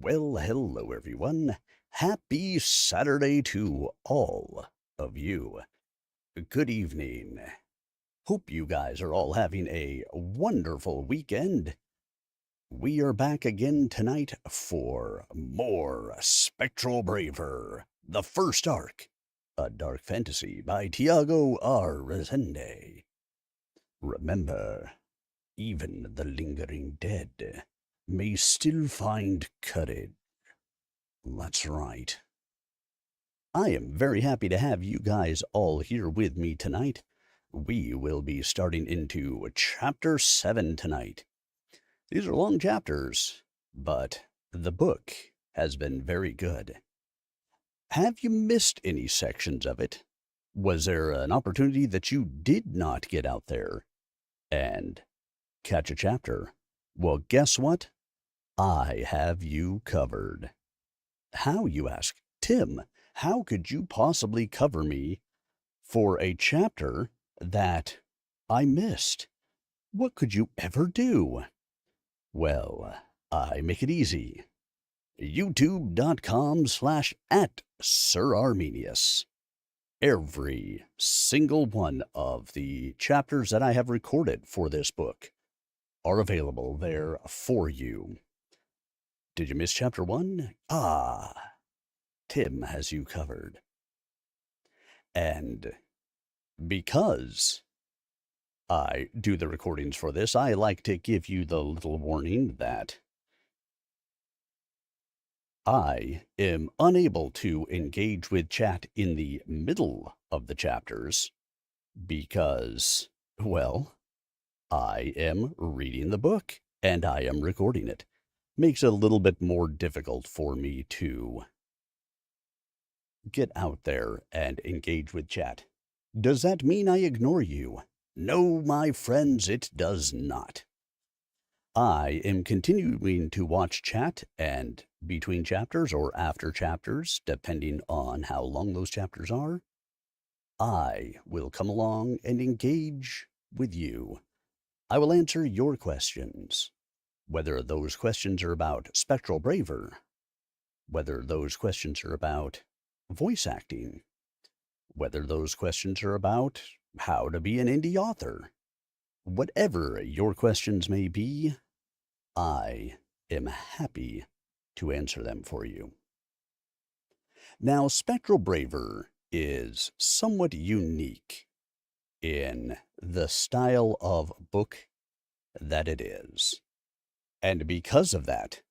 Well, hello everyone. Happy Saturday to all of you. Good evening. Hope you guys are all having a wonderful weekend. We are back again tonight for more Spectral Braver, the first arc, a dark fantasy by Tiago Resende. Remember, even the lingering dead may still find courage. That's right. I am very happy to have you guys all here with me tonight. We will be starting into Chapter 7 tonight. These are long chapters, but the book has been very good. Have you missed any sections of it? Was there an opportunity that you did not get out there and catch a chapter? Well, guess what? I have you covered. How, you ask? Tim, how could you possibly cover me for a chapter that I missed? What could you ever do? Well, I make it easy. YouTube.com/at Sir Arminius. Every single one of the chapters that I have recorded for this book are available there for you. Did you miss chapter 1? Tim has you covered. And because I do the recordings for this, I like to give you the little warning that I am unable to engage with chat in the middle of the chapters because, well, I am reading the book and I am recording it. Makes it a little bit more difficult for me to get out there and engage with chat. Does that mean I ignore you? No, my friends, it does not. I am continuing to watch chat, and between chapters or after chapters, depending on how long those chapters are, I will come along and engage with you. I will answer your questions, whether those questions are about Spectral Braver, whether those questions are about voice acting, whether those questions are about how to be an indie author. Whatever your questions may be, I am happy to answer them for you. Now, Spectral Braver is somewhat unique in the style of book that it is. And because of that,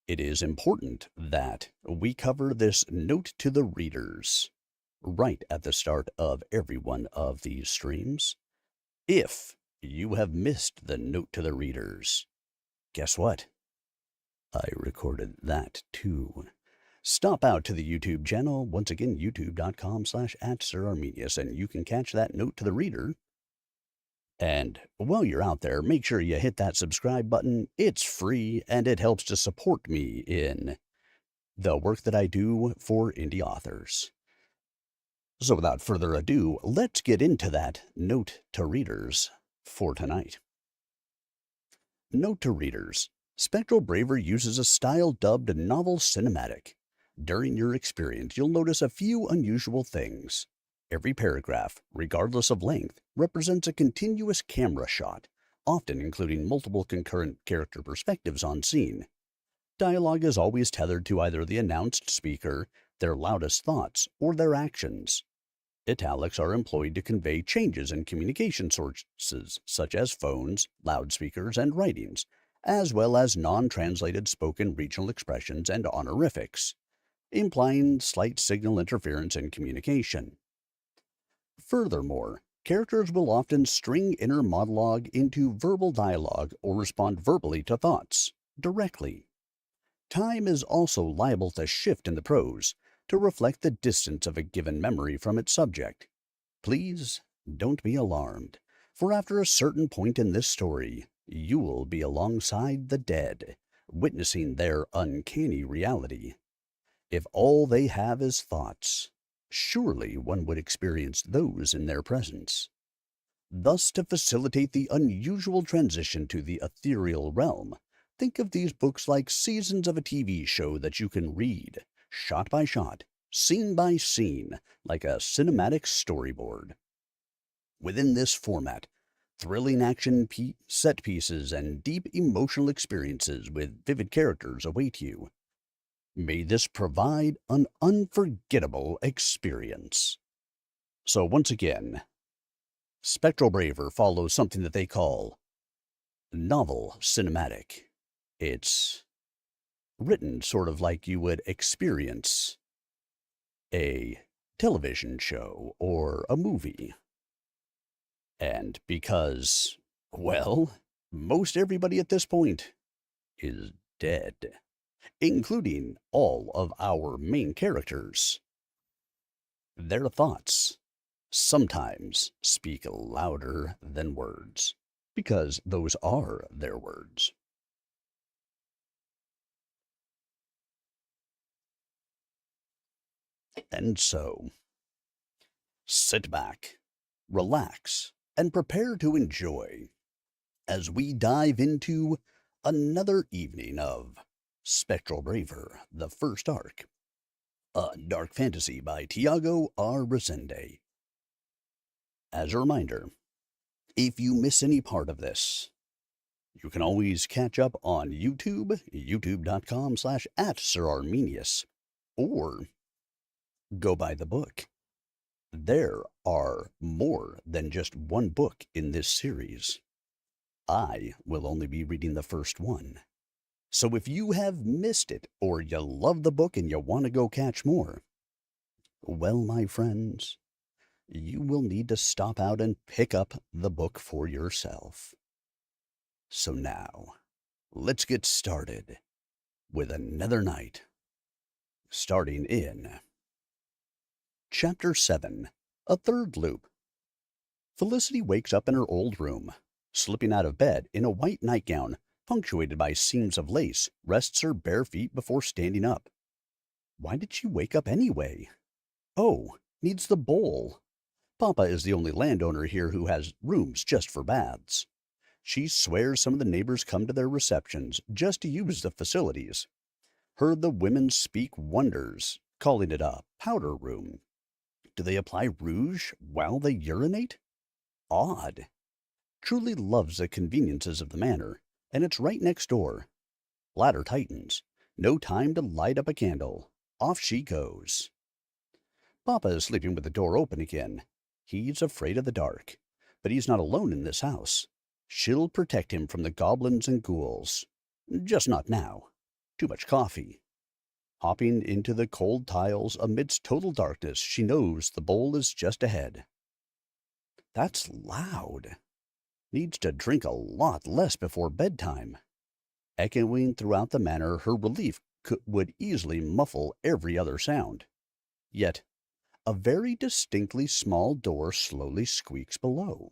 it is important that we cover this note to the readers right at the start of every one of these streams. If you have missed the note to the readers, guess what? I recorded that too. Stop out to the YouTube channel, once again, youtube.com/at Sir Arminius, and you can catch that note to the reader. And while you're out there, make sure you hit that subscribe button. It's free, and it helps to support me in the work that I do for indie authors. So without further ado, let's get into that note to readers for tonight. Note to readers. Spectral Braver uses a style dubbed novel cinematic. During your experience, you'll notice a few unusual things. Every paragraph, regardless of length, represents a continuous camera shot, often including multiple concurrent character perspectives on scene. Dialogue is always tethered to either the announced speaker, their loudest thoughts, or their actions. Italics are employed to convey changes in communication sources, such as phones, loudspeakers, and writings, as well as non-translated spoken regional expressions and honorifics, implying slight signal interference in communication. Furthermore, characters will often string inner monologue into verbal dialogue or respond verbally to thoughts, directly. Time is also liable to shift in the prose to reflect the distance of a given memory from its subject. Please don't be alarmed, for after a certain point in this story, you will be alongside the dead, witnessing their uncanny reality. If all they have is thoughts, surely one would experience those in their presence. Thus, to facilitate the unusual transition to the ethereal realm, Think of these books like seasons of a TV show that you can read, shot by shot, scene by scene, like a cinematic storyboard. Within this format, thrilling set pieces and deep emotional experiences with vivid characters await you. May this provide an unforgettable experience. So, once again, Spectral Braver follows something that they call novel cinematic. It's written sort of like you would experience a television show or a movie. And because, well, most everybody at this point is dead, including all of our main characters, their thoughts sometimes speak louder than words, because those are their words. And so, sit back, relax, and prepare to enjoy as we dive into another evening of Spectral Braver, the first arc, a dark fantasy by Tiago Resende. As a reminder, if you miss any part of this, you can always catch up on YouTube, youtube.com/@SirArminius, or go buy the book. There are more than just one book in this series. I will only be reading the first one. So if you have missed it, or you love the book and you want to go catch more, well, my friends, you will need to stop out and pick up the book for yourself. So now, let's get started with another night, starting in Chapter 7, A Third Loop. Felicity wakes up in her old room, slipping out of bed in a white nightgown punctuated by seams of lace, rests her bare feet before standing up. Why did she wake up anyway? Oh, needs the bowl. Papa is the only landowner here who has rooms just for baths. She swears some of the neighbors come to their receptions just to use the facilities. Heard the women speak wonders, calling it a powder room. Do they apply rouge while they urinate? Odd. Truly loves the conveniences of the manor, and it's right next door. Bladder tightens. No time to light up a candle. Off she goes. Papa is sleeping with the door open again. He's afraid of the dark, but he's not alone in this house. She'll protect him from the goblins and ghouls. Just not now. Too much coffee. Hopping into the cold tiles amidst total darkness, she knows the bowl is just ahead. That's loud. Needs to drink a lot less before bedtime. Echoing throughout the manor, her relief would easily muffle every other sound. Yet, a very distinctly small door slowly squeaks below.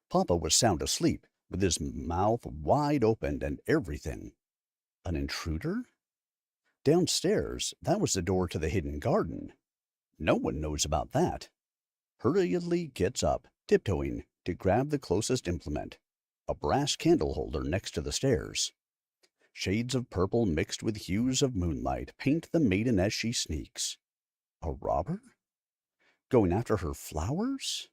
Papa was sound asleep, with his mouth wide open and everything. An intruder? Downstairs, that was the door to the hidden garden. No one knows about that. Hurriedly gets up, tiptoeing, to grab the closest implement, a brass candle holder next to the stairs. Shades of purple mixed with hues of moonlight paint the maiden as she sneaks. A robber? Going after her flowers?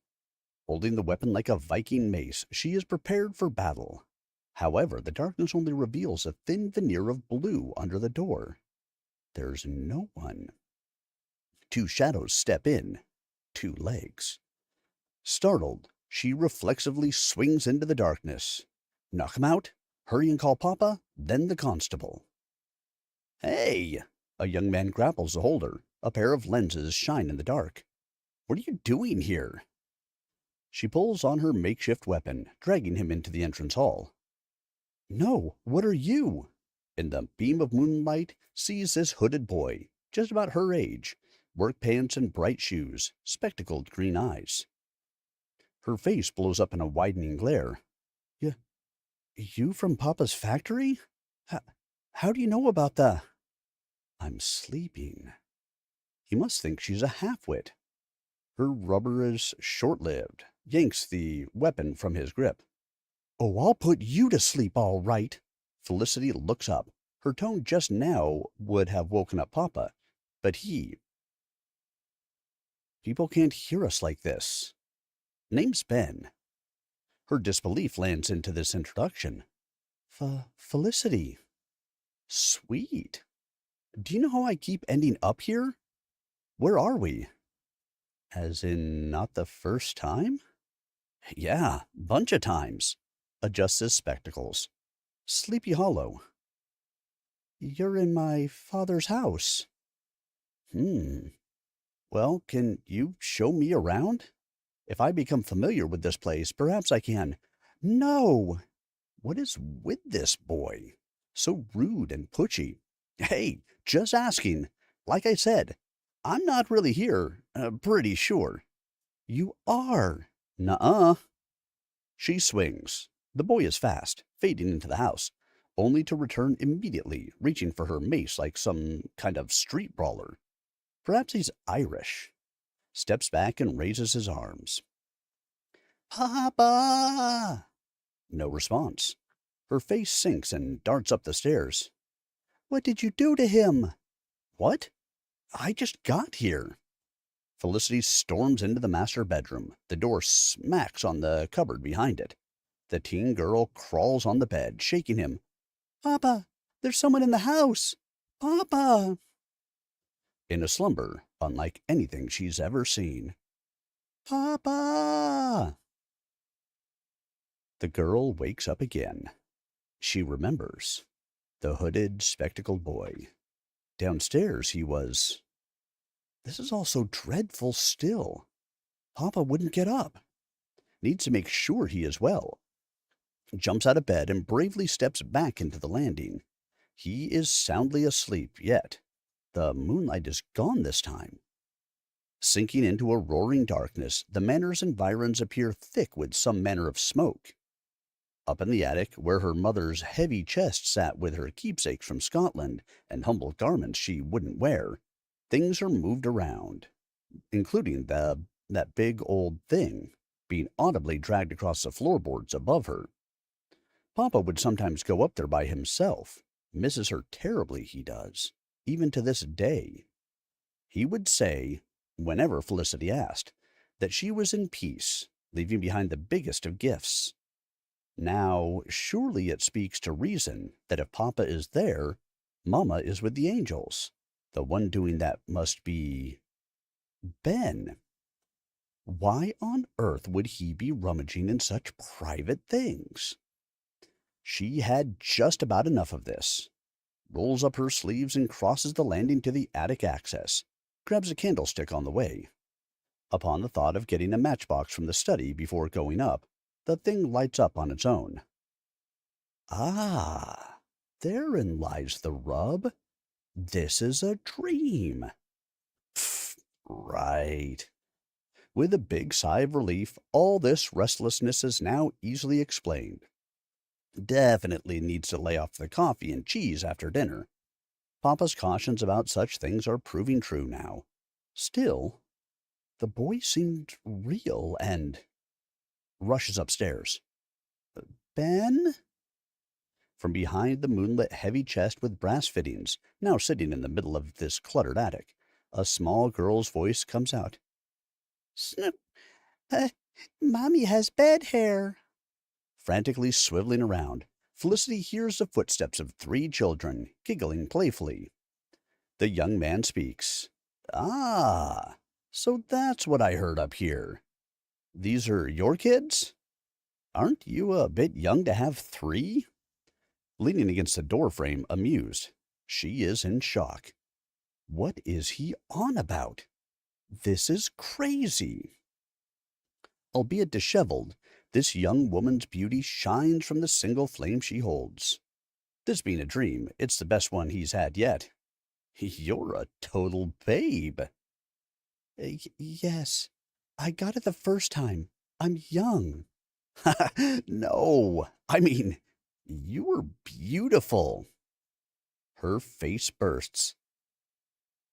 Holding the weapon like a Viking mace, she is prepared for battle. However, the darkness only reveals a thin veneer of blue under the door. There's no one. Two shadows step in. Two legs. Startled, she reflexively swings into the darkness. Knock him out, hurry and call Papa, then the constable. Hey! A young man grapples the holder. A pair of lenses shine in the dark. What are you doing here? She pulls on her makeshift weapon, dragging him into the entrance hall. No, what are you? In the beam of moonlight, sees this hooded boy, just about her age, work pants and bright shoes, spectacled green eyes. Her face blows up in a widening glare. You from Papa's factory? How do you know about the... I'm sleeping. He must think she's a half-wit. Her rubber is short-lived, yanks the weapon from his grip. Oh, I'll put you to sleep all right. Felicity looks up. Her tone just now would have woken up Papa, but people can't hear us like this. Name's Ben. Her disbelief lands into this introduction. Felicity. Sweet. Do you know how I keep ending up here? Where are we? As in, not the first time? Yeah, bunch of times. Adjusts his spectacles. Sleepy Hollow. You're in my father's house. Well, can you show me around? If I become familiar with this place, perhaps I can. No! What is with this boy? So rude and pushy. Hey, just asking. Like I said, I'm not really here, pretty sure. You are. Nuh-uh. She swings. The boy is fast, fading into the house, only to return immediately, reaching for her mace like some kind of street brawler. Perhaps he's Irish. Steps back and raises his arms. Papa! No response. Her face sinks and darts up the stairs. What did you do to him? What? I just got here. Felicity storms into the master bedroom. The door smacks on the cupboard behind it. The teen girl crawls on the bed, shaking him. Papa, there's someone in the house. Papa! In a slumber unlike anything she's ever seen. Papa! The girl wakes up again. She remembers. The hooded, spectacled boy. Downstairs he was. This is all so dreadful still. Papa wouldn't get up. Needs to make sure he is well. Jumps out of bed and bravely steps back into the landing. He is soundly asleep yet. The moonlight is gone this time. Sinking into a roaring darkness, the manor's environs appear thick with some manner of smoke. Up in the attic, where her mother's heavy chest sat with her keepsakes from Scotland and humble garments she wouldn't wear, things are moved around, including that big old thing being audibly dragged across the floorboards above her. Papa would sometimes go up there by himself. Misses her terribly, he does, even to this day. He would say, whenever Felicity asked, that she was in peace, leaving behind the biggest of gifts. Now, surely it speaks to reason that if Papa is there, Mama is with the angels. The one doing that must be Ben. Why on earth would he be rummaging in such private things? She had just about enough of this. Rolls up her sleeves and crosses the landing to the attic access. Grabs a candlestick on the way. Upon the thought of getting a matchbox from the study before going up, the thing lights up on its own. Ah, therein lies the rub. This is a dream. Pfft, right. With a big sigh of relief, all this restlessness is now easily explained. Definitely needs to lay off the coffee and cheese after dinner. Papa's cautions about such things are proving true now. Still, the boy seemed real and rushes upstairs. Ben? From behind the moonlit heavy chest with brass fittings, now sitting in the middle of this cluttered attic, a small girl's voice comes out. Snip! Mommy has bed hair. Frantically swiveling around, Felicity hears the footsteps of 3 children, giggling playfully. The young man speaks. Ah, so that's what I heard up here. These are your kids? Aren't you a bit young to have 3? Leaning against the doorframe, amused. She is in shock. What is he on about? This is crazy. Albeit disheveled, this young woman's beauty shines from the single flame she holds. This being a dream, it's the best one he's had yet. You're a total babe. Yes, I got it the first time. I'm young. No, I mean, you were beautiful. Her face bursts.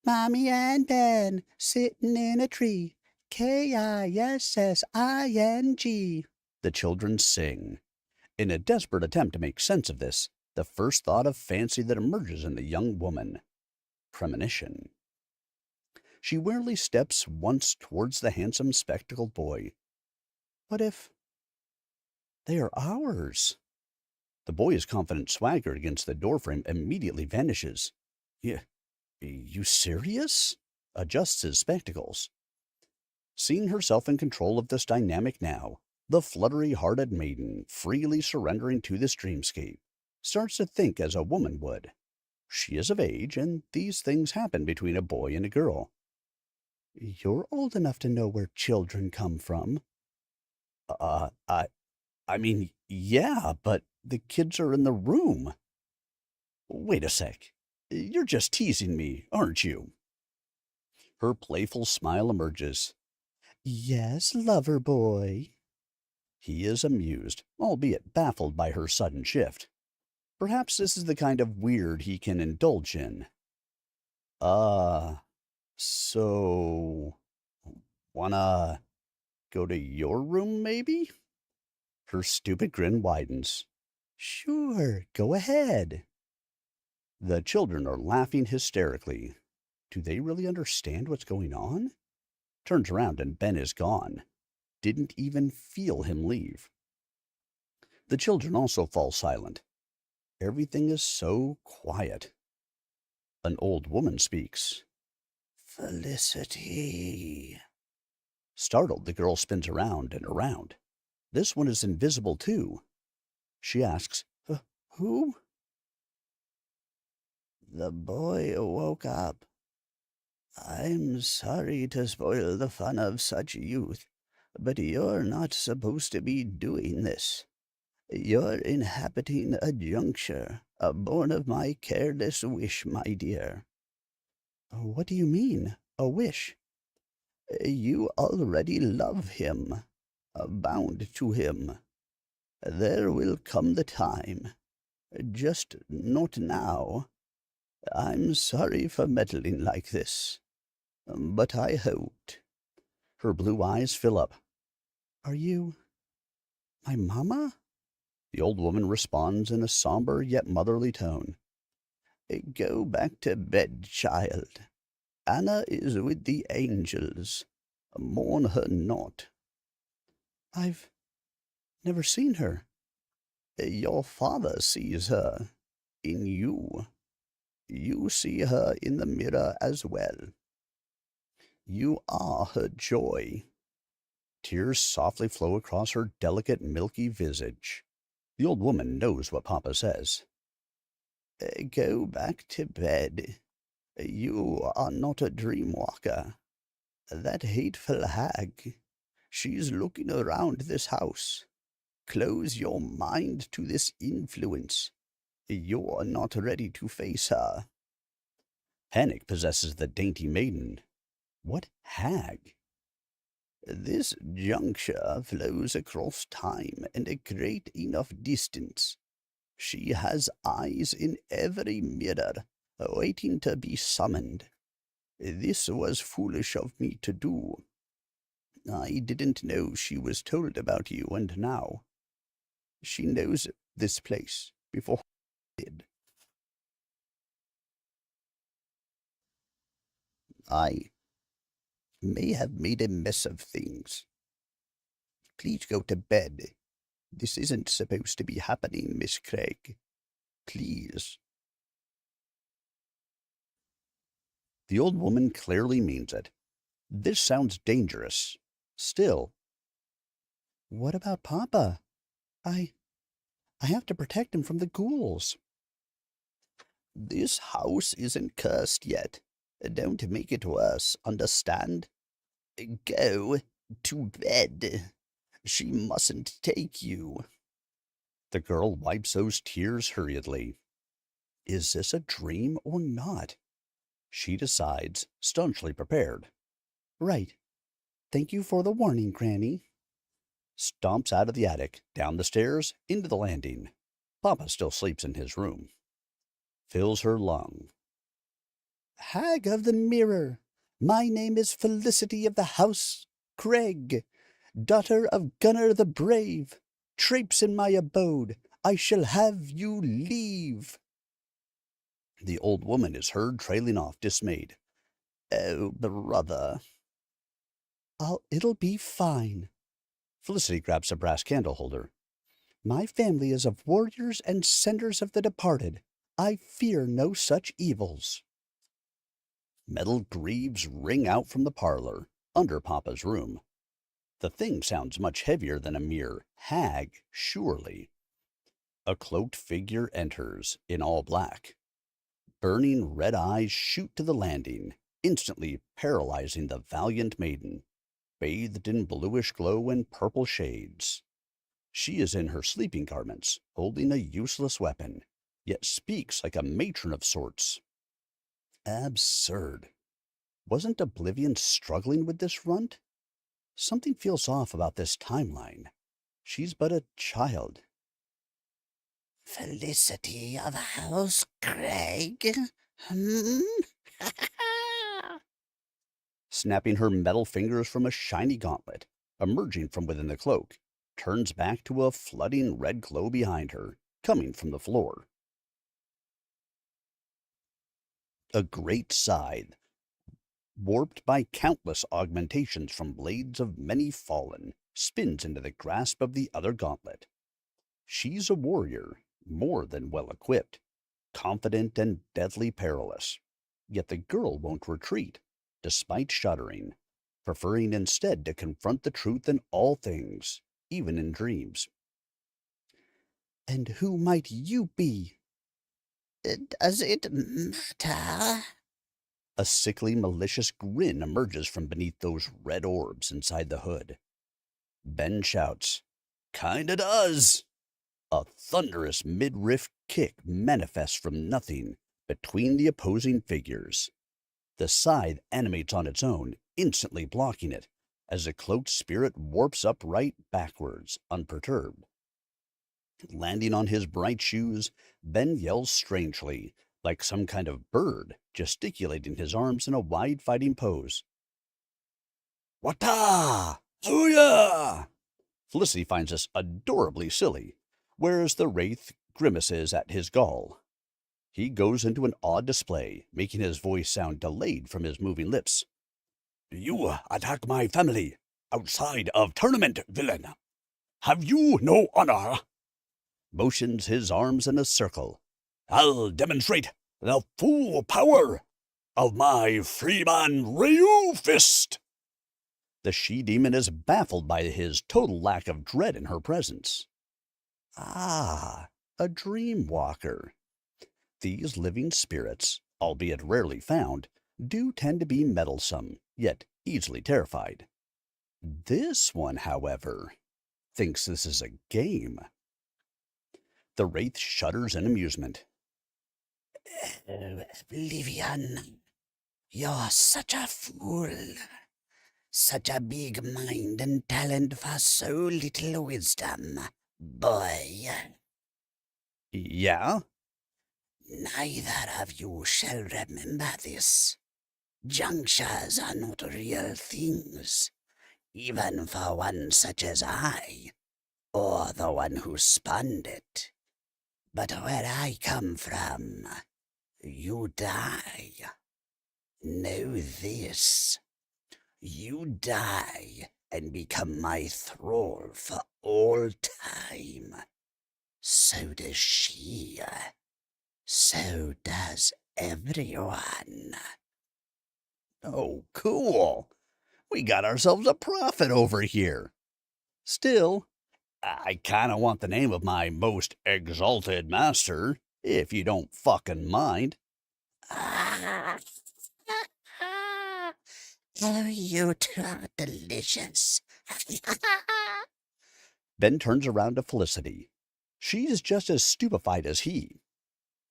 Mommy and Ben sitting in a tree. Kissing. The children sing. In a desperate attempt to make sense of this, The first thought of fancy that emerges in the young woman. Premonition. She wearily steps once towards the handsome spectacled boy. What if they are ours? The boy's confident swagger against the doorframe immediately vanishes. You serious? Adjusts his spectacles. Seeing herself in control of this dynamic now, the fluttery-hearted maiden, freely surrendering to this dreamscape, starts to think as a woman would. She is of age, and these things happen between a boy and a girl. You're old enough to know where children come from. Uh, I, I mean, yeah, but the kids are in the room. Wait a sec. You're just teasing me, aren't you? Her playful smile emerges. Yes, lover boy. He is amused, albeit baffled by her sudden shift. Perhaps this is the kind of weird he can indulge in. So, wanna go to your room, maybe? Her stupid grin widens. Sure, go ahead. The children are laughing hysterically. Do they really understand what's going on? Turns around and Ben is gone. Didn't even feel him leave. The children also fall silent. Everything is so quiet. An old woman speaks. Felicity. Startled, the girl spins around and around. This one is invisible too. She asks, Who? The boy woke up. I'm sorry to spoil the fun of such youth, but you're not supposed to be doing this. You're inhabiting a juncture, born of my careless wish, my dear. What do you mean, a wish? You already love him, bound to him. There will come the time, just not now. I'm sorry for meddling like this, but I hoped. Her blue eyes fill up. Are you my mama? The old woman responds in a somber yet motherly tone. Go back to bed, child. Anna is with the angels. Mourn her not. I've never seen her. Your father sees her. In you. You see her in the mirror as well. You are her joy. Tears softly flow across her delicate, milky visage. The old woman knows what Papa says. Go back to bed. You are not a dream walker. That hateful hag, she's looking around this house. Close your mind to this influence. You're not ready to face her. Panic possesses the dainty maiden. What hag? This juncture flows across time and a great enough distance. She has eyes in every mirror, waiting to be summoned. This was foolish of me to do. I didn't know she was told about you, and now she knows this place before I did. I may have made a mess of things. Please go to bed. This isn't supposed to be happening, Miss Craig. Please. The old woman clearly means it. This sounds dangerous. Still. What about Papa? I have to protect him from the ghouls. This house isn't cursed yet. Don't make it worse, understand? Go to bed. She mustn't take you. The girl wipes those tears hurriedly. Is this a dream or not? She decides, staunchly prepared. Right. Thank you for the warning, Granny. Stomps out of the attic, down the stairs, into the landing. Papa still sleeps in his room. Fills her lung. Hag of the Mirror, my name is Felicity of the House Craig, daughter of Gunnar the Brave. Traipse in my abode, I shall have you leave." The old woman is heard trailing off, dismayed. "Oh, brother." It'll be fine." Felicity grabs a brass candle holder. "My family is of warriors and senders of the departed. I fear no such evils." Metal greaves ring out from the parlor, under Papa's room. The thing sounds much heavier than a mere hag, surely. A cloaked figure enters, in all black. Burning red eyes shoot to the landing, instantly paralyzing the valiant maiden, bathed in bluish glow and purple shades. She is in her sleeping garments, holding a useless weapon, yet speaks like a matron of sorts. Absurd. Wasn't Oblivion struggling with this runt? Something feels off about this timeline. She's but a child. "Felicity of House Craig? Hmm?" Snapping her metal fingers from a shiny gauntlet, emerging from within the cloak, turns back to a flooding red glow behind her, coming from the floor. A great scythe, warped by countless augmentations from blades of many fallen, spins into the grasp of the other gauntlet. She's a warrior, more than well equipped, confident and deadly perilous. Yet the girl won't retreat, despite shuddering, preferring instead to confront the truth in all things, even in dreams. "And who might you be?" "Does it matter?" A sickly, malicious grin emerges from beneath those red orbs inside the hood. Ben shouts, "Kinda does!" A thunderous mid-riff kick manifests from nothing between the opposing figures. The scythe animates on its own, instantly blocking it, as the cloaked spirit warps upright backwards, unperturbed. Landing on his bright shoes, Ben yells strangely, like some kind of bird, gesticulating his arms in a wide fighting pose. "Wata! Hooyah!" Felicity finds this adorably silly, whereas the wraith grimaces at his gall. He goes into an odd display, making his voice sound delayed from his moving lips. "You attack my family outside of tournament, villain. Have you no honor?" Motions his arms in a circle. "I'll demonstrate the full power of my Freeman Ryu Fist." The she-demon is baffled by his total lack of dread in her presence. Ah, a dream walker. These living spirits, albeit rarely found, do tend to be meddlesome, yet easily terrified. This one, however, thinks this is a game. The wraith shudders in amusement. "Oh, Oblivion, you're such a fool. Such a big mind and talent for so little wisdom, boy. Yeah? Neither of you shall remember this. Junctures are not real things, even for one such as I, or the one who spun it. But where I come from, you die. Know this. You die and become my thrall for all time. So does she. So does everyone." Oh, cool. We got ourselves a prophet over here. Still, I kinda want the name of my most exalted master, if you don't fucking mind. Oh, you two are delicious. Ben turns around to Felicity. She's just as stupefied as he.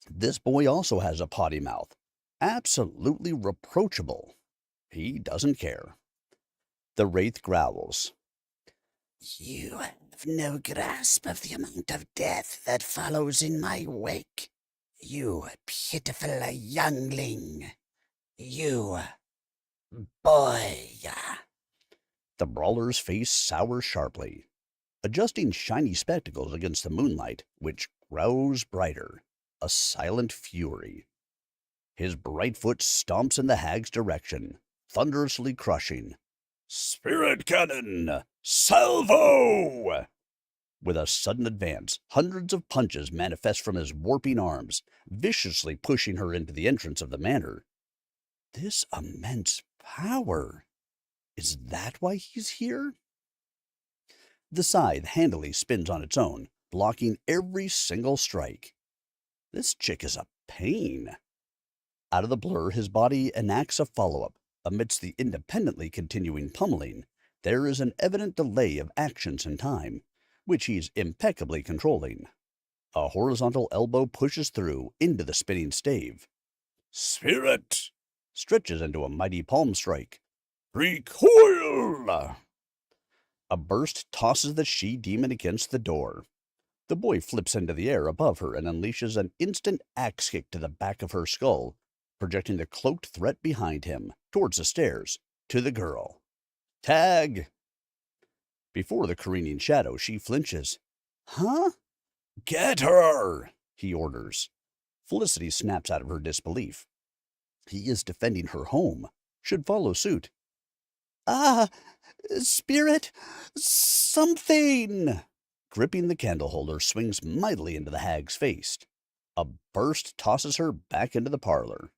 This boy also has a potty mouth. Absolutely reproachable. He doesn't care. The wraith growls. You have no grasp of the amount of death that follows in my wake. You pitiful youngling. You boy. The brawler's face sours sharply. adjusting shiny spectacles against the moonlight, which grows brighter, a silent fury. His bright foot stomps in the hag's direction, thunderously crushing. Spirit cannon! Salvo! With a sudden advance, hundreds of punches manifest from his warping arms, viciously pushing her into the entrance of the manor. This immense power. Is that why he's here? The scythe handily spins on its own, blocking every single strike. This chick is a pain. Out of the blur, his body enacts a follow-up. Amidst the independently continuing pummeling, there is an evident delay of actions and time, which he's impeccably controlling. A horizontal elbow pushes through into the spinning stave. Spirit! Stretches into a mighty palm strike. Recoil! A burst tosses the she-demon against the door. The boy flips into the air above her and unleashes an instant axe kick to the back of her skull, projecting the cloaked threat behind him, towards the stairs, to the girl. Tag! Before the careening shadow, she flinches. Huh? Get her! He orders. Felicity snaps out of her disbelief. He is defending her home. Should follow suit. Ah! Spirit! Something! Gripping the candle holder, swings mightily into the hag's face. A burst tosses her back into the parlor.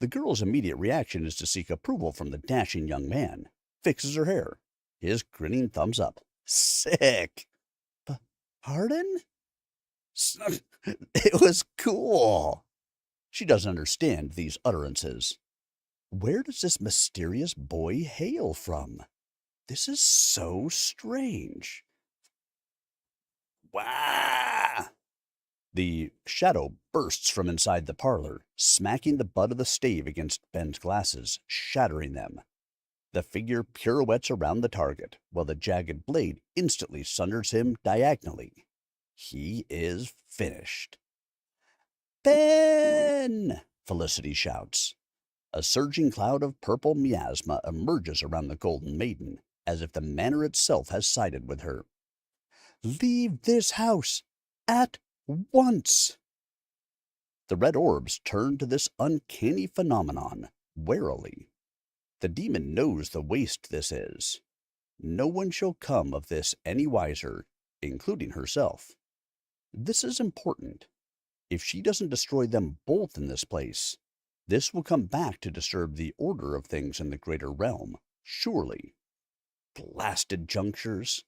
The girl's immediate reaction is to seek approval from the dashing young man. Fixes her hair. His grinning thumbs up. Sick! Pardon? It was cool. She doesn't understand these utterances. Where does this mysterious boy hail from? This is so strange. Wah! The shadow bursts from inside the parlor, smacking the butt of the stave against Ben's glasses, shattering them. The figure pirouettes around the target, while the jagged blade instantly sunders him diagonally. He is finished. Ben! Felicity shouts. A surging cloud of purple miasma emerges around the golden maiden, as if the manor itself has sided with her. Leave this house! At once! The red orbs turn to this uncanny phenomenon, warily. The demon knows the waste this is. No one shall come of this any wiser, including herself. This is important. If she doesn't destroy them both in this place, this will come back to disturb the order of things in the greater realm, surely. Blasted junctures!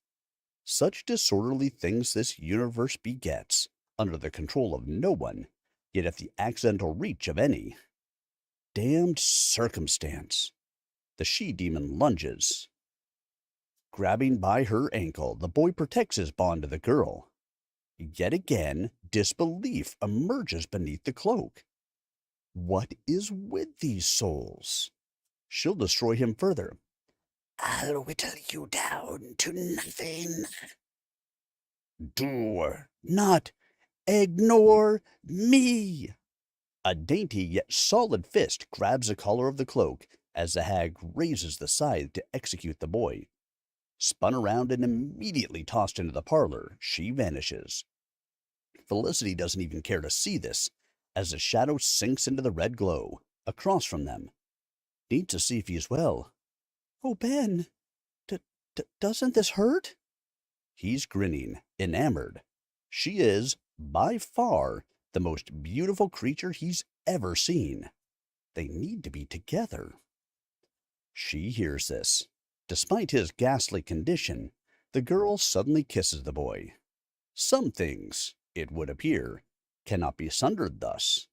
Such disorderly things this universe begets, under the control of no one, yet at the accidental reach of any. Damned circumstance! The she-demon lunges. Grabbing by her ankle, the boy protects his bond to the girl. Yet again, disbelief emerges beneath the cloak. What is with these souls? She'll destroy him further. I'll whittle you down to nothing. Do not ignore me! A dainty yet solid fist grabs the collar of the cloak as the hag raises the scythe to execute the boy. Spun around and immediately tossed into the parlor, she vanishes. Felicity doesn't even care to see this, as the shadow sinks into the red glow, across from them. Needs to see if he is well. Oh, Ben, doesn't this hurt? He's grinning, enamored. She is, by far, the most beautiful creature he's ever seen. They need to be together. She hears this. Despite his ghastly condition, the girl suddenly kisses the boy. Some things, it would appear, cannot be sundered thus.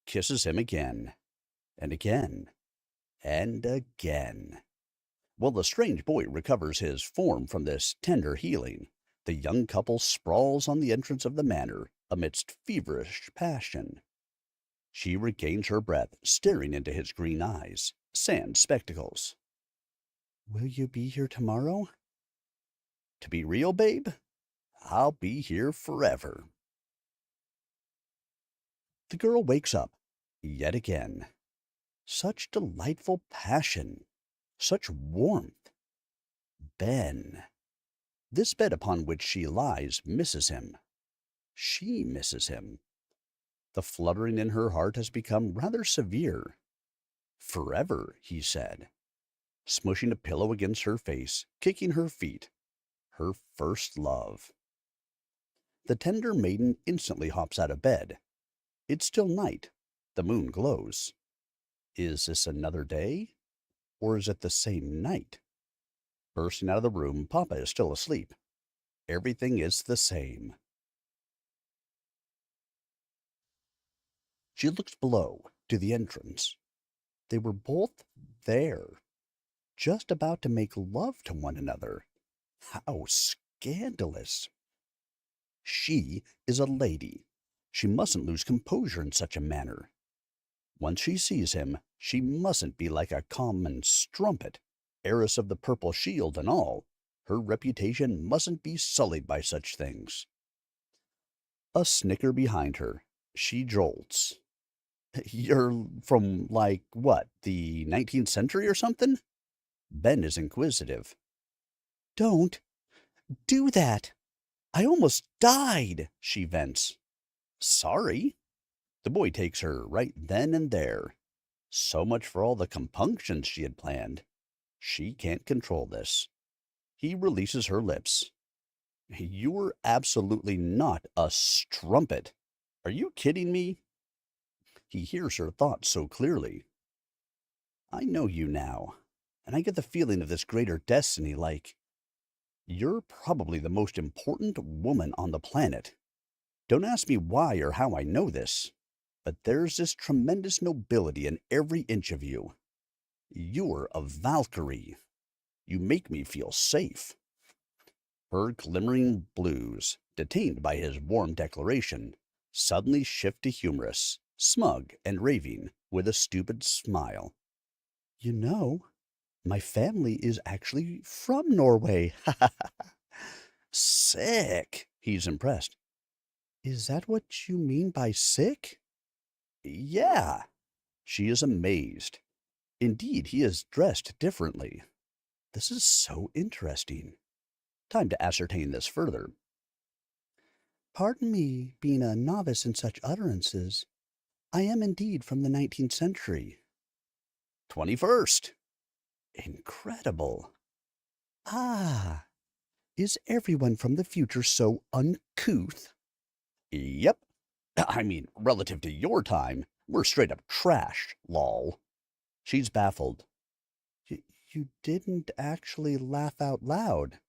Kisses him again, and again, and again. While the strange boy recovers his form from this tender healing, the young couple sprawls on the entrance of the manor amidst feverish passion. She regains her breath, staring into his green eyes, sans spectacles. Will you be here tomorrow? To be real, babe, I'll be here forever. The girl wakes up, yet again. Such delightful passion, such warmth. Ben. This bed upon which she lies misses him. She misses him. The fluttering in her heart has become rather severe. Forever, he said, smushing a pillow against her face, kicking her feet. Her first love. The tender maiden instantly hops out of bed. It's still night. The moon glows. Is this another day? Or is it the same night? Bursting out of the room, Papa is still asleep. Everything is the same. She looks below, to the entrance. They were both there, just about to make love to one another. How scandalous! She is a lady. She mustn't lose composure in such a manner. Once she sees him, she mustn't be like a common strumpet, heiress of the purple shield and all. Her reputation mustn't be sullied by such things. A snicker behind her. She jolts. You're from, like, what, the 19th century or something? Ben is inquisitive. Don't do that. I almost died, she vents. Sorry. The boy takes her right then and there. So much for all the compunctions she had planned. She can't control this. He releases her lips. You're absolutely not a strumpet. Are you kidding me? He hears her thoughts so clearly. I know you now, and I get the feeling of this greater destiny like, you're probably the most important woman on the planet. Don't ask me why or how I know this, but there's this tremendous nobility in every inch of you. You're a Valkyrie. You make me feel safe. Her glimmering blues, detained by his warm declaration, suddenly shift to humorous, smug and raving, with a stupid smile. You know, my family is actually from Norway. Ha ha ha. Sick. He's impressed. Is that what you mean by sick? Yeah. She is amazed. Indeed, he is dressed differently. This is so interesting. Time to ascertain this further. Pardon me being a novice in such utterances. I am indeed from the 19th century. 21st. Incredible. Ah, is everyone from the future so uncouth? Yep. I mean, relative to your time, we're straight up trash, lol. She's baffled. You didn't actually laugh out loud.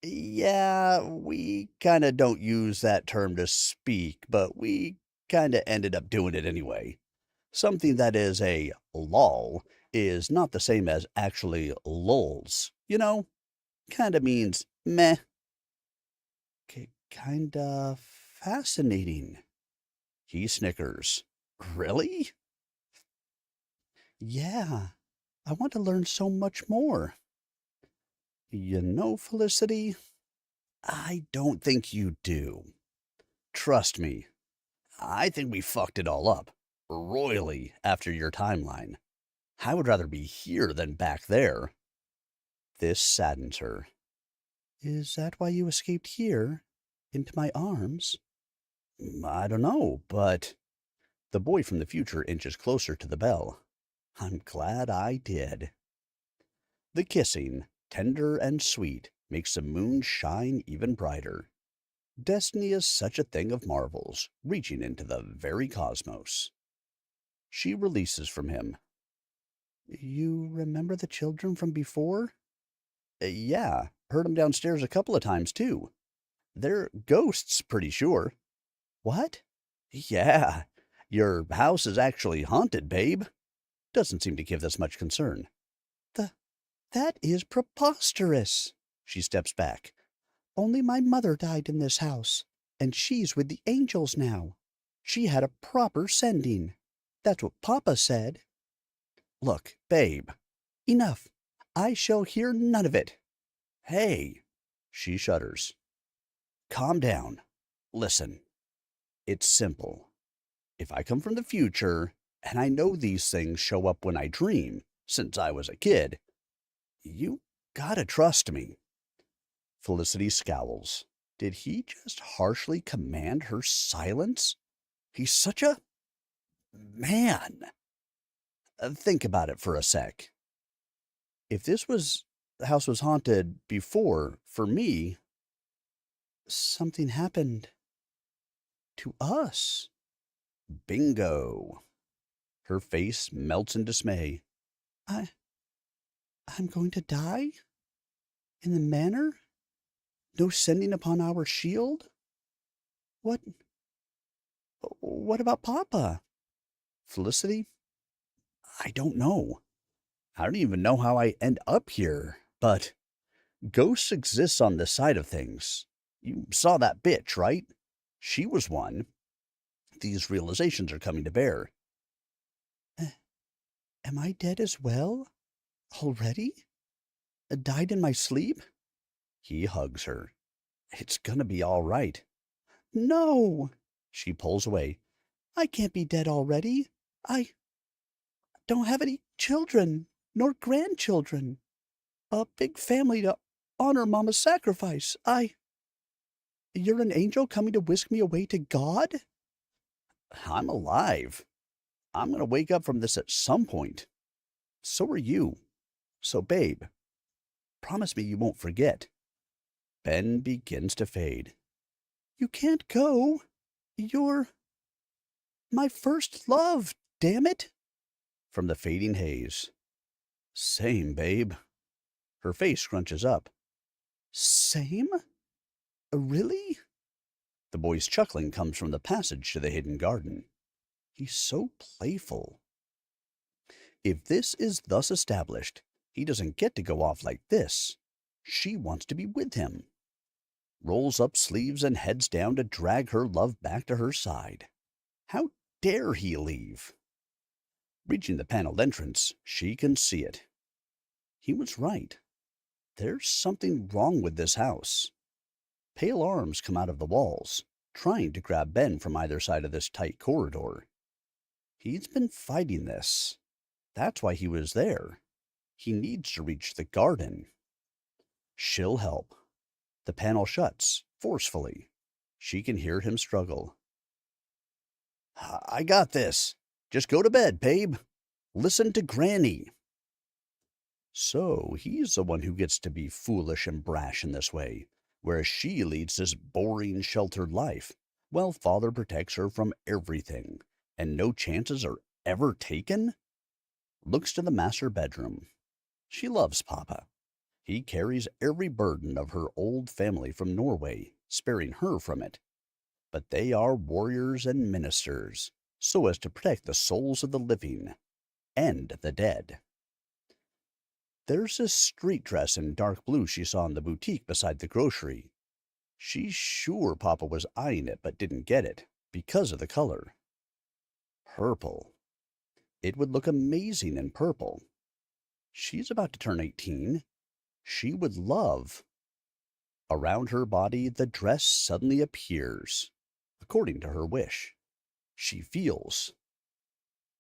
Yeah, we kinda don't use that term to speak, but we kinda ended up doing it anyway. Something that is a lol is not the same as actually lols. You know? Kinda means meh. Kinda fascinating. He snickers. Really? Yeah. I want to learn so much more. You know, Felicity, I don't think you do. Trust me, I think we fucked it all up, royally, after your timeline. I would rather be here than back there. This saddens her. Is that why you escaped here? Into my arms? I don't know, but the boy from the future inches closer to the bell. I'm glad I did. The kissing, tender and sweet, makes the moon shine even brighter. Destiny is such a thing of marvels, reaching into the very cosmos. She releases from him. You remember the children from before? Yeah, heard 'em downstairs a couple of times, too. They're ghosts, pretty sure. What? Yeah, your house is actually haunted, babe. Doesn't seem to give this much concern. The That is preposterous. She steps back. Only my mother died in this house, and she's with the angels now. She had a proper sending. That's what Papa said. Look, babe. Enough. I shall hear none of it. Hey. She shudders. Calm down. Listen. It's simple. If I come from the future, and I know these things show up when I dream, since I was a kid, you gotta trust me. Felicity scowls. Did he just harshly command her silence? He's such a man. Think about it for a sec. If the house was haunted before, for me, something happened to us. Bingo. Her face melts in dismay. I, I'm going to die? In the manor? No sending upon our shield? What, what about Papa? Felicity? I don't know. I don't even know how I end up here, but ghosts exist on this side of things. You saw that bitch, right? She was one. These realizations are coming to bear. Am I dead as well? Already? Died in my sleep? He hugs her. It's gonna be all right. No! She pulls away. I can't be dead already. I don't have any children, nor grandchildren. A big family to honor Mama's sacrifice. You're an angel coming to whisk me away to God? I'm alive. I'm gonna wake up from this at some point. So are you. So, babe, promise me you won't forget. Ben begins to fade. You can't go. You're my first love, damn it. From the fading haze. Same, babe. Her face scrunches up. Same? Really? The boy's chuckling comes from the passage to the hidden garden. He's so playful. If this is thus established, he doesn't get to go off like this. She wants to be with him. Rolls up sleeves and heads down to drag her love back to her side. How dare he leave? Reaching the paneled entrance, she can see it. He was right. There's something wrong with this house. Pale arms come out of the walls, trying to grab Ben from either side of this tight corridor. He's been fighting this. That's why he was there. He needs to reach the garden. She'll help. The panel shuts, forcefully. She can hear him struggle. I got this. Just go to bed, babe. Listen to Granny. So he's the one who gets to be foolish and brash in this way, whereas she leads this boring, sheltered life, while father protects her from everything, and no chances are ever taken? Looks to the master bedroom. She loves Papa. He carries every burden of her old family from Norway, sparing her from it. But they are warriors and ministers, so as to protect the souls of the living and the dead. There's this street dress in dark blue she saw in the boutique beside the grocery. She's sure Papa was eyeing it but didn't get it, because of the color. Purple. It would look amazing in purple. She's about to turn 18. She would love. Around her body, the dress suddenly appears, according to her wish. She feels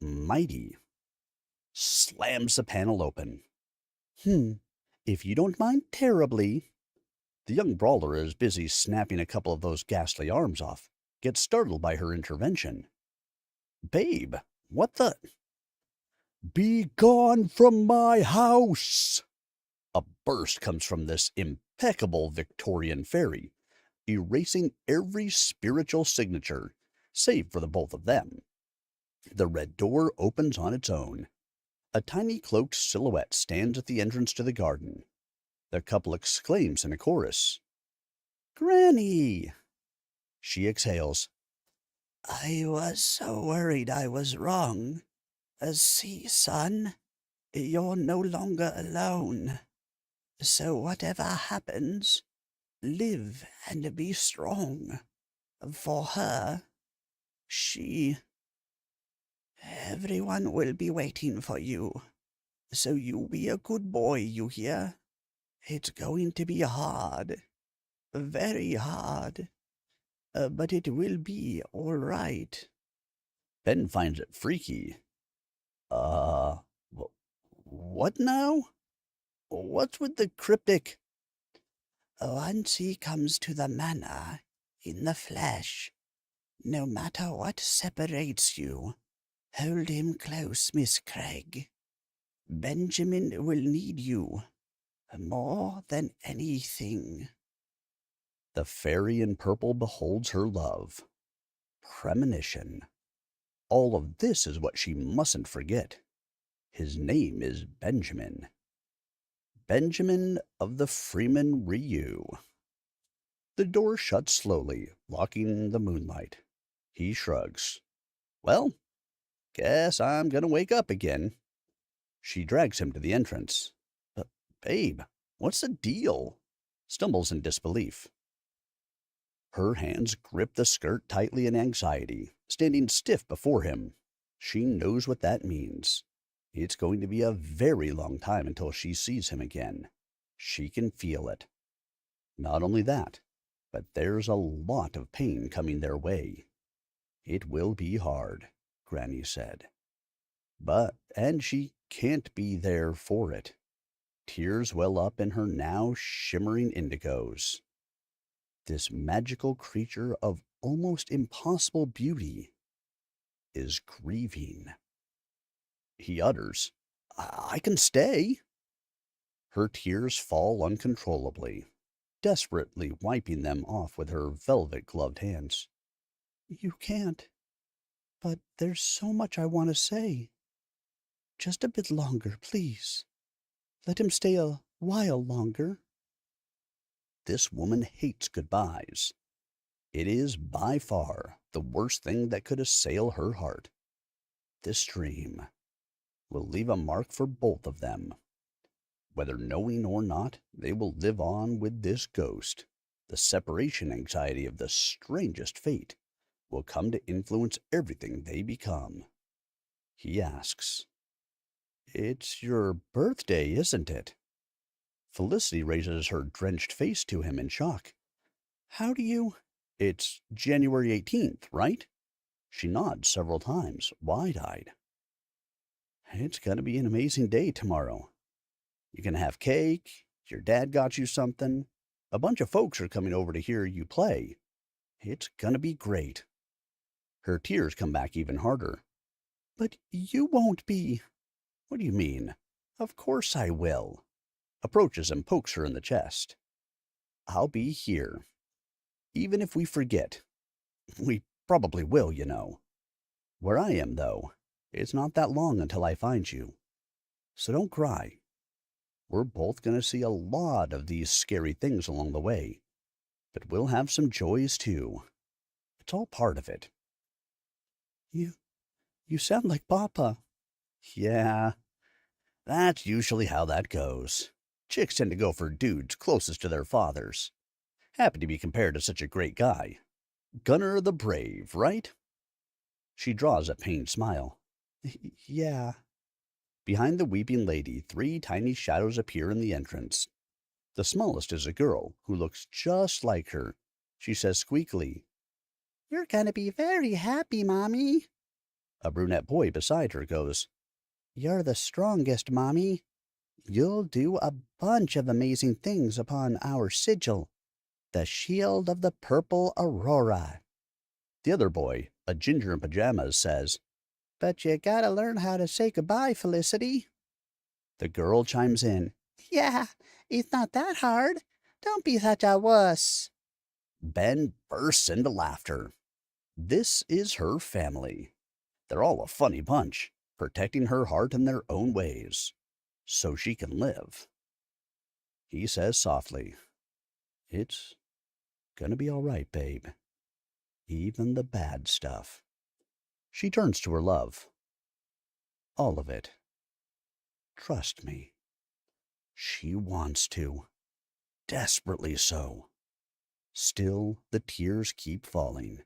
mighty. Slams the panel open. If you don't mind terribly. The young brawler is busy snapping a couple of those ghastly arms off, gets startled by her intervention. Babe, what the? Be gone from my house! A burst comes from this impeccable Victorian fairy, erasing every spiritual signature, save for the both of them. The red door opens on its own. A tiny cloaked silhouette stands at the entrance to the garden. The couple exclaims in a chorus. Granny! She exhales. I was so worried I was wrong. See, son, you're no longer alone. So whatever happens, live and be strong. For her, everyone will be waiting for you. So you be a good boy, you hear? It's going to be hard. Very hard. But it will be all right. Ben finds it freaky. What now? What's with the cryptic? Once he comes to the manor, in the flesh, no matter what separates you, hold him close, Miss Craig. Benjamin will need you more than anything. The fairy in purple beholds her love. Premonition. All of this is what she mustn't forget. His name is Benjamin. Benjamin of the Freeman Ryu. The door shuts slowly, locking the moonlight. He shrugs. Well, guess I'm gonna wake up again. She drags him to the entrance. But, babe, what's the deal? Stumbles in disbelief. Her hands grip the skirt tightly in anxiety, standing stiff before him. She knows what that means. It's going to be a very long time until she sees him again. She can feel it. Not only that, but there's a lot of pain coming their way. It will be hard, Granny said. And she can't be there for it. Tears well up in her now shimmering indigos. This magical creature of almost impossible beauty is grieving. He utters, I can stay. Her tears fall uncontrollably, desperately wiping them off with her velvet-gloved hands. You can't, but there's so much I want to say. Just a bit longer, please. Let him stay a while longer. This woman hates goodbyes. It is by far the worst thing that could assail her heart. This dream will leave a mark for both of them. Whether knowing or not, they will live on with this ghost. The separation anxiety of the strangest fate will come to influence everything they become. He asks, It's your birthday, isn't it? Felicity raises her drenched face to him in shock. How do you? It's January 18th, right? She nods several times, wide-eyed. It's going to be an amazing day tomorrow. You can have cake, your dad got you something. A bunch of folks are coming over to hear you play. It's going to be great. Her tears come back even harder. But you won't be. What do you mean? Of course I will. Approaches and pokes her in the chest. I'll be here. Even if we forget. We probably will, you know. Where I am, though, it's not that long until I find you. So don't cry. We're both going to see a lot of these scary things along the way. But we'll have some joys, too. It's all part of it. You sound like Papa. Yeah, that's usually how that goes. Chicks tend to go for dudes closest to their fathers. Happy to be compared to such a great guy. Gunner the Brave, right? She draws a pained smile. Yeah. Behind the weeping lady, 3 tiny shadows appear in the entrance. The smallest is a girl who looks just like her. She says squeakily, You're gonna be very happy, Mommy. A brunette boy beside her goes, You're the strongest, Mommy. You'll do a bunch of amazing things upon our sigil, the shield of the purple aurora. The other boy, a ginger in pajamas, says, But you gotta learn how to say goodbye, Felicity. The girl chimes in, Yeah, it's not that hard. Don't be such a wuss. Ben bursts into laughter. This is her family. They're all a funny bunch, protecting her heart in their own ways, so she can live. He says softly, It's gonna be all right, babe. Even the bad stuff. She turns to her love. All of it. Trust me. She wants to. Desperately so. Still, the tears keep falling.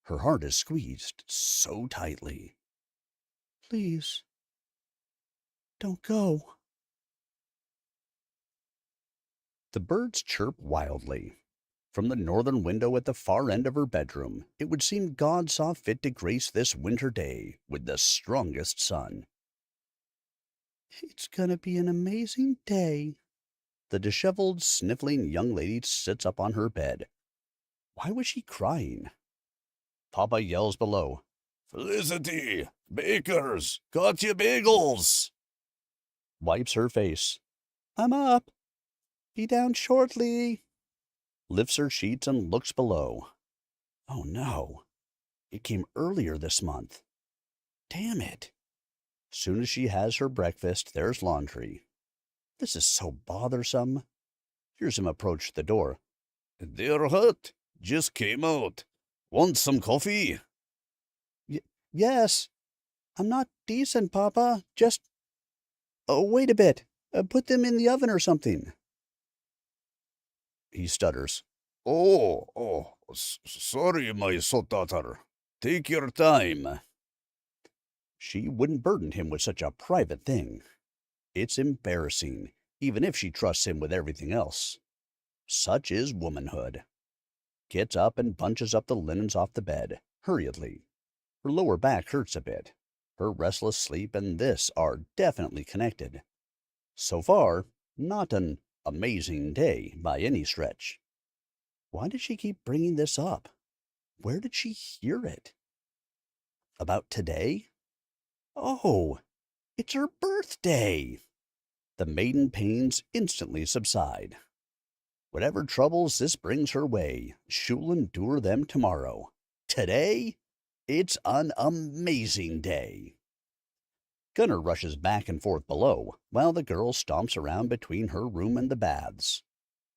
Her heart is squeezed so tightly. Please, don't go. The birds chirp wildly. From the northern window at the far end of her bedroom, it would seem God saw fit to grace this winter day with the strongest sun. It's gonna be an amazing day, The disheveled, sniffling young lady sits up on her bed. Why was she crying? Papa yells below, "Felicity! Bakers! Got you bagels!" Wipes her face. "I'm up. Be down shortly." Lifts her sheets and looks below. Oh no, it came earlier this month. Damn it. Soon as she has her breakfast, there's laundry. This is so bothersome. Hears him approach the door. "They're hot. Just came out. Want some coffee?" Yes. I'm not decent, Papa. Just, oh, wait a bit. Put them in the oven or something." He stutters. Sorry, my sweet daughter. Take your time." She wouldn't burden him with such a private thing. It's embarrassing, even if she trusts him with everything else. Such is womanhood. Gets up and bunches up the linens off the bed, hurriedly. Her lower back hurts a bit. Her restless sleep and this are definitely connected. So far, not an amazing day by any stretch. Why does she keep bringing this up? Where did she hear it? About today? Oh, it's her birthday! The maiden pains instantly subside. Whatever troubles this brings her way, she'll endure them tomorrow. Today? It's an amazing day. Gunner rushes back and forth below, while the girl stomps around between her room and the baths.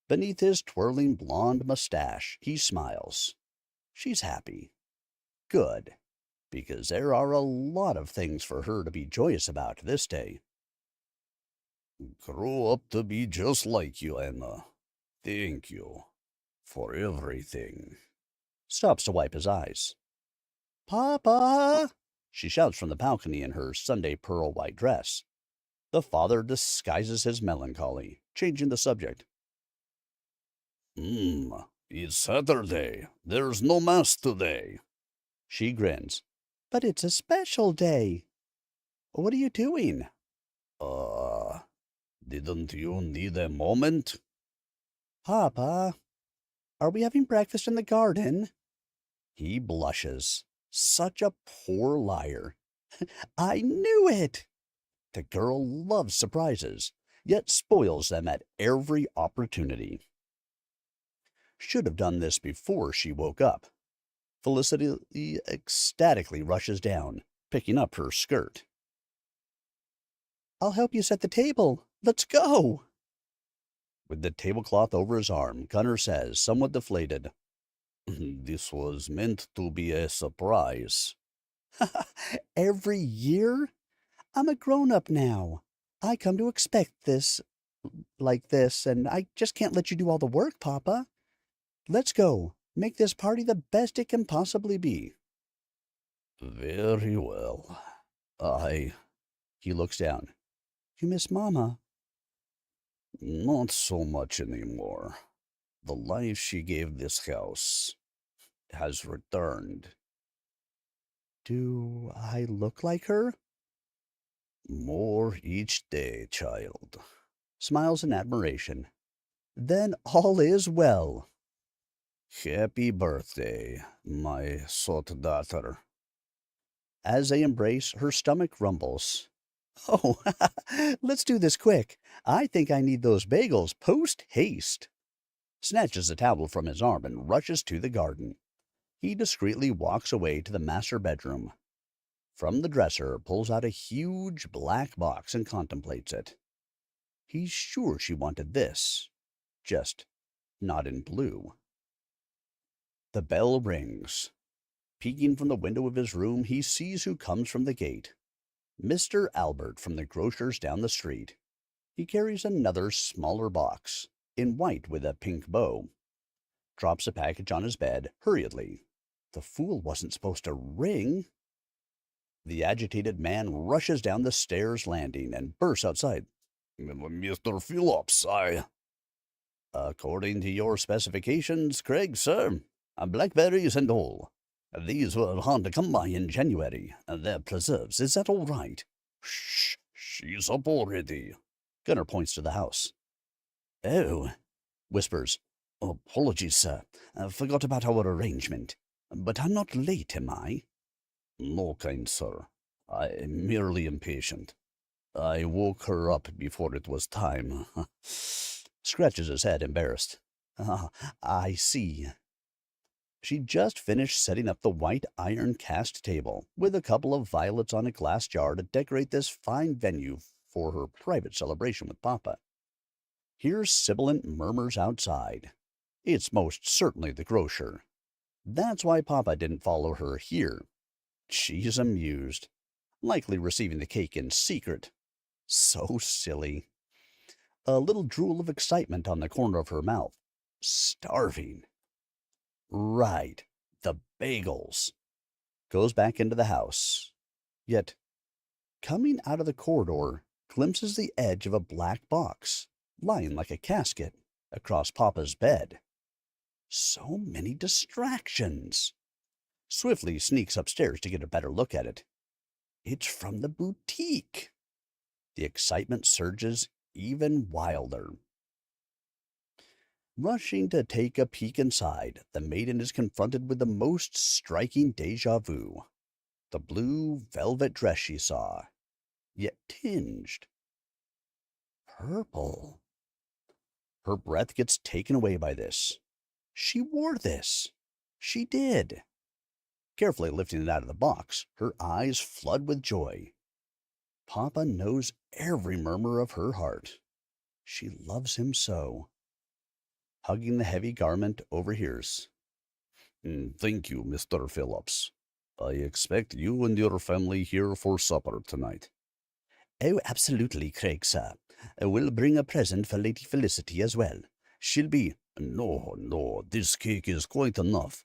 Beneath his twirling blonde mustache, he smiles. She's happy. Good, because there are a lot of things for her to be joyous about this day. "Grow up to be just like you, Anna. Thank you for everything." Stops to wipe his eyes. "Papa!" she shouts from the balcony in her Sunday pearl white dress. The father disguises his melancholy, changing the subject. It's Saturday. There's no mass today." She grins. "But it's a special day. What are you doing?" Uh, didn't you need a moment?" "Papa, are we having breakfast in the garden?" He blushes. Such a poor liar. I knew it! The girl loves surprises, yet spoils them at every opportunity. Should have done this before she woke up. Felicity ecstatically rushes down, picking up her skirt. "I'll help you set the table. Let's go." With the tablecloth over his arm, Gunner says, somewhat deflated, "This was meant to be a surprise." Every year? I'm a grown-up now. I come to expect this, like this, and I just can't let you do all the work, Papa. Let's go. Make this party the best it can possibly be. "Very well. He looks down. "You miss Mama?" "Not so much anymore. The life she gave this house has returned." "Do I look like her?" "More each day, child." Smiles in admiration. "Then all is well." "Happy birthday, my sweet daughter." As they embrace, her stomach rumbles. "Oh, let's do this quick. I think I need those bagels post haste." Snatches a towel from his arm and rushes to the garden. He discreetly walks away to the master bedroom. From the dresser, pulls out a huge black box and contemplates it. He's sure she wanted this, just not in blue. The bell rings. Peeking from the window of his room, he sees who comes from the gate. Mr. Albert from the grocer's down the street. He carries another smaller box, in white with a pink bow. Drops a package on his bed, hurriedly. The fool wasn't supposed to ring. The agitated man rushes down the stairs landing and bursts outside. "Mr. Phillips, According to your specifications, Craig, sir. Blackberries and all. These were hard to come by in January. They're preserves. Is that all right?" "Shh! She's up already." Gunner points to the house. Oh, whispers. Apologies, sir. Forgot about our arrangement. But I'm not late, am I? No, kind sir. I'm merely impatient. I woke her up before it was time. Scratches his head, embarrassed. Ah, I see. She just finished setting up the white iron cast table with a couple of violets on a glass jar to decorate this fine venue for her private celebration with Papa. Here's sibilant murmurs outside. It's most certainly the grocer. That's why Papa didn't follow her here. She's amused, likely receiving the cake in secret. So silly. A little drool of excitement on the corner of her mouth. Starving. Right. The bagels. Goes back into the house. Yet, coming out of the corridor, glimpses the edge of a black box, lying like a casket, across Papa's bed. So many distractions. Swiftly sneaks upstairs to get a better look at it. It's from the boutique. The excitement surges even wilder. Rushing to take a peek inside, the maiden is confronted with the most striking déjà vu. The blue velvet dress she saw, yet tinged purple. Her breath gets taken away by this. She wore this. She did. Carefully lifting it out of the box, her eyes flood with joy. Papa knows every murmur of her heart. She loves him so. Hugging the heavy garment, overhears. Thank you, Mr. Phillips. I expect you and your family here for supper tonight. Oh, absolutely, Craig, sir. We'll bring a present for Lady Felicity as well. She'll be... No, no, this cake is quite enough.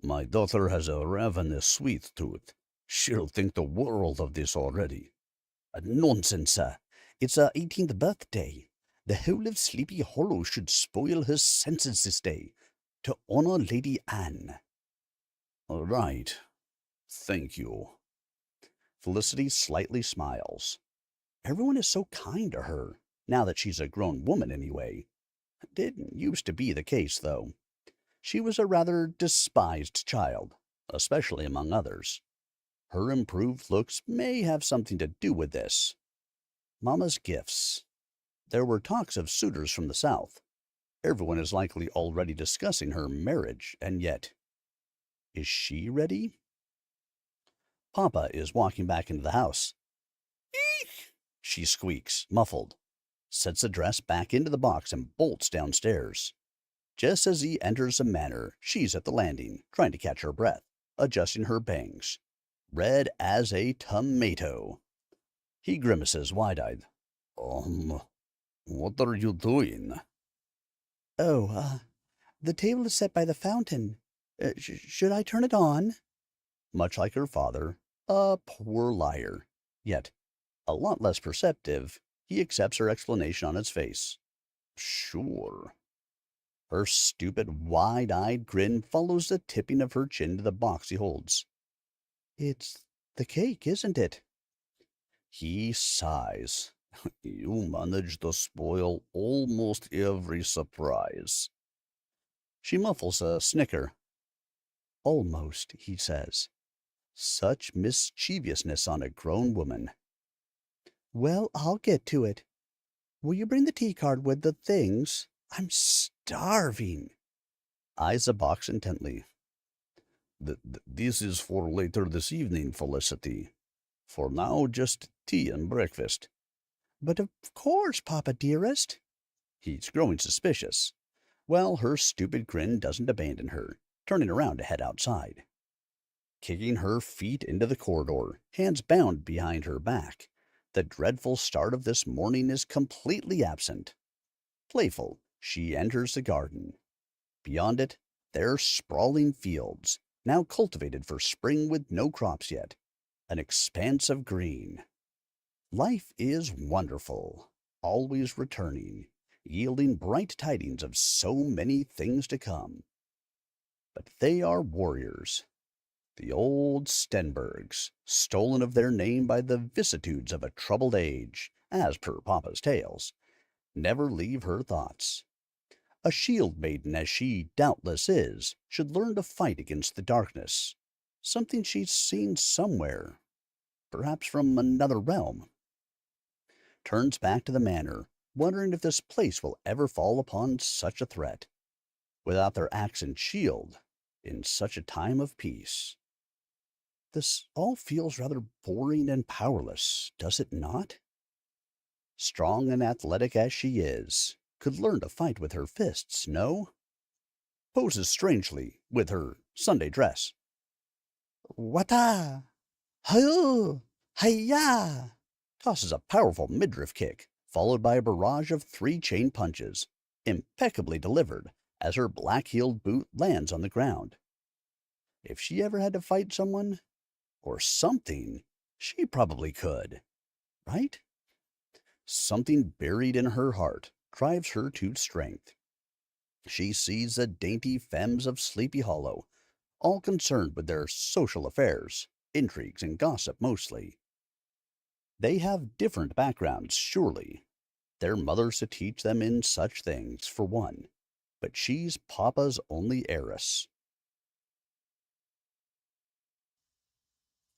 My daughter has a ravenous sweet tooth. She'll think the world of this already. Nonsense, sir. It's her 18th birthday. The whole of Sleepy Hollow should spoil her senses this day, to honor Lady Anne. Right. Thank you. Felicity slightly smiles. Everyone is so kind to her, now that she's a grown woman anyway. Didn't used to be the case, though. She was a rather despised child, especially among others. Her improved looks may have something to do with this. Mama's gifts. There were talks of suitors from the South. Everyone is likely already discussing her marriage, and yet, is she ready? Papa is walking back into the house. Eek! She squeaks, muffled, sets the dress back into the box and bolts downstairs. Just as he enters the manor, she's at the landing, trying to catch her breath, adjusting her bangs. Red as a tomato. He grimaces, wide-eyed. What are you doing? Oh, the table is set by the fountain. Should I turn it on? Much like her father, a poor liar. Yet, a lot less perceptive, he accepts her explanation on its face. Sure. Her stupid, wide-eyed grin follows the tipping of her chin to the box he holds. It's the cake, isn't it? He sighs. You managed to spoil almost every surprise. She muffles a snicker. Almost, he says. Such mischievousness on a grown woman. Well, I'll get to it. Will you bring the tea card with the things? I'm starving. Eyes the box intently. This is for later this evening, Felicity. For now, just tea and breakfast. But of course, Papa dearest. He's growing suspicious. Well, her stupid grin doesn't abandon her, turning around to head outside. Kicking her feet into the corridor, hands bound behind her back, the dreadful start of this morning is completely absent. Playful, she enters the garden. Beyond it, there are sprawling fields, now cultivated for spring with no crops yet. An expanse of green. Life is wonderful, always returning, yielding bright tidings of so many things to come. But they are warriors. The old Stenbergs, stolen of their name by the vicissitudes of a troubled age, as per Papa's tales. never leave her thoughts. A shield maiden as she doubtless is, should learn to fight against the darkness, something she's seen somewhere, perhaps from another realm. Turns back to the manor, wondering if this place will ever fall upon such a threat, without their axe and shield, in such a time of peace. This all feels rather boring and powerless, does it not? Strong and athletic as she is, could learn to fight with her fists, no? Poses strangely with her Sunday dress. Wata! Hayu! Hiya! Tosses a powerful midriff kick, followed by a barrage of 3 chain punches, impeccably delivered as her black-heeled boot lands on the ground. If she ever had to fight someone, or something, she probably could, right? Something buried in her heart drives her to strength. She sees the dainty femmes of Sleepy Hollow, all concerned with their social affairs, intrigues, and gossip mostly. They have different backgrounds, surely. Their mothers to teach them in such things, for one, but she's Papa's only heiress.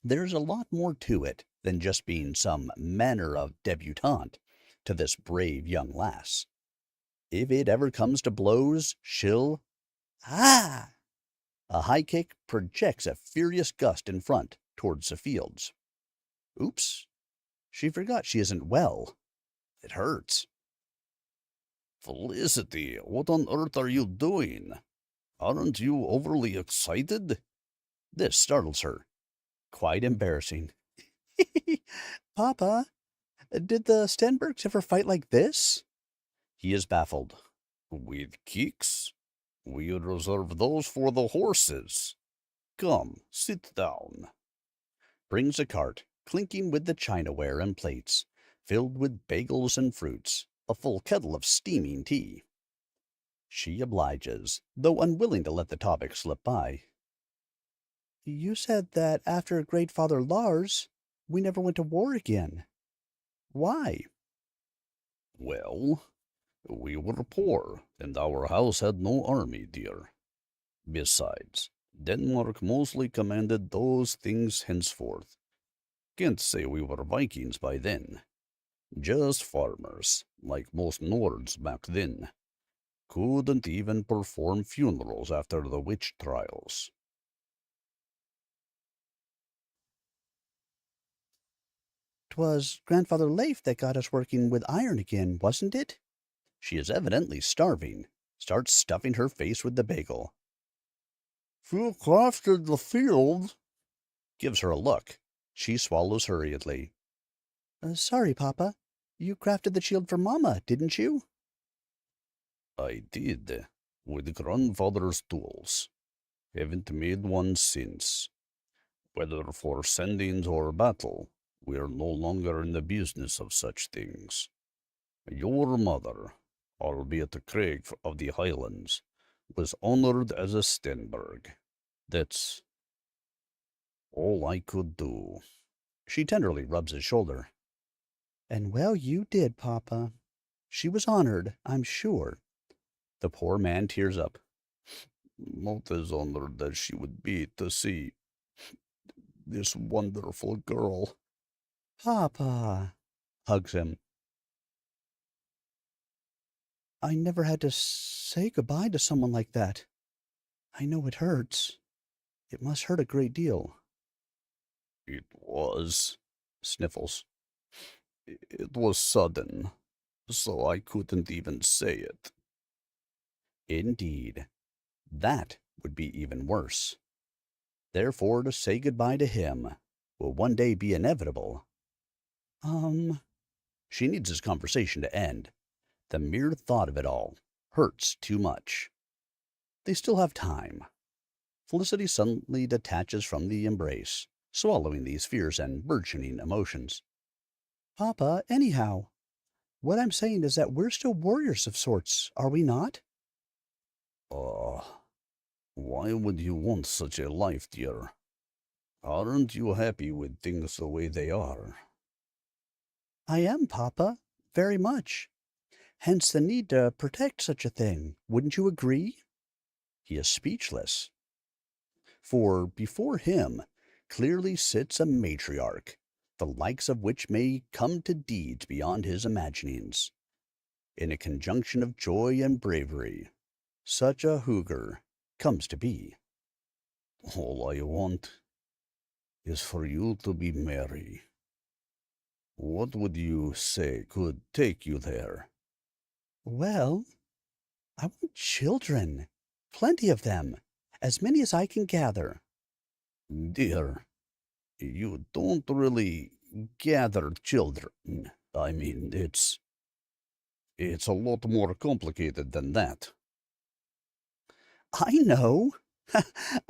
There's a lot more to it than just being some manner of debutante to this brave young lass. If it ever comes to blows, she'll... Ah! A high kick projects a furious gust in front towards the fields. Oops, she forgot she isn't well. It hurts. Felicity, what on earth are you doing? Aren't you overly excited? This startles her. Quite embarrassing. Papa, did the Stenbergs ever fight like this? He is baffled. With kicks? We reserve those for the horses. Come, sit down. Brings a cart, clinking with the chinaware and plates, filled with bagels and fruits, a full kettle of steaming tea. She obliges, though unwilling to let the topic slip by. You said that after Great Father Lars, we never went to war again. Why? Well, we were poor, and our house had no army, dear. Besides, Denmark mostly commanded those things henceforth. Can't say we were Vikings by then. Just farmers, like most Nords back then. Couldn't even perform funerals after the witch trials. 'Twas Grandfather Leif that got us working with iron again, wasn't it? She is evidently starving, starts stuffing her face with the bagel. Who crafted the field? Gives her a look. She swallows hurriedly. Sorry, Papa. You crafted the shield for Mama, didn't you? I did, with grandfather's tools. Haven't made one since. Whether for sendings or battle, we are no longer in the business of such things. Your mother, albeit a Craig of the Highlands, was honored as a Stenberg. That's all I could do. She tenderly rubs his shoulder. And well you did, Papa. She was honored, I'm sure. The poor man tears up. Not as honored as she would be to see this wonderful girl. Papa. Hugs him. I never had to say goodbye to someone like that. I know it hurts. It must hurt a great deal. It was. Sniffles. It was sudden, so I couldn't even say it. Indeed. That would be even worse. Therefore, to say goodbye to him will one day be inevitable. She needs this conversation to end. The mere thought of it all hurts too much. They still have time. Felicity suddenly detaches from the embrace, swallowing these fears and burgeoning emotions. Papa, anyhow, what I'm saying is that we're still warriors of sorts, are we not? Why would you want such a life, dear? Aren't you happy with things the way they are? I am, Papa, very much. Hence the need to protect such a thing. Wouldn't you agree? He is speechless. For before him clearly sits a matriarch, the likes of which may come to deeds beyond his imaginings. In a conjunction of joy and bravery, such a hooger comes to be. All I want is for you to be merry. What would you say could take you there? Well, I want children. Plenty of them. As many as I can gather. Dear, you don't really gather children. I mean, it's a lot more complicated than that. I know.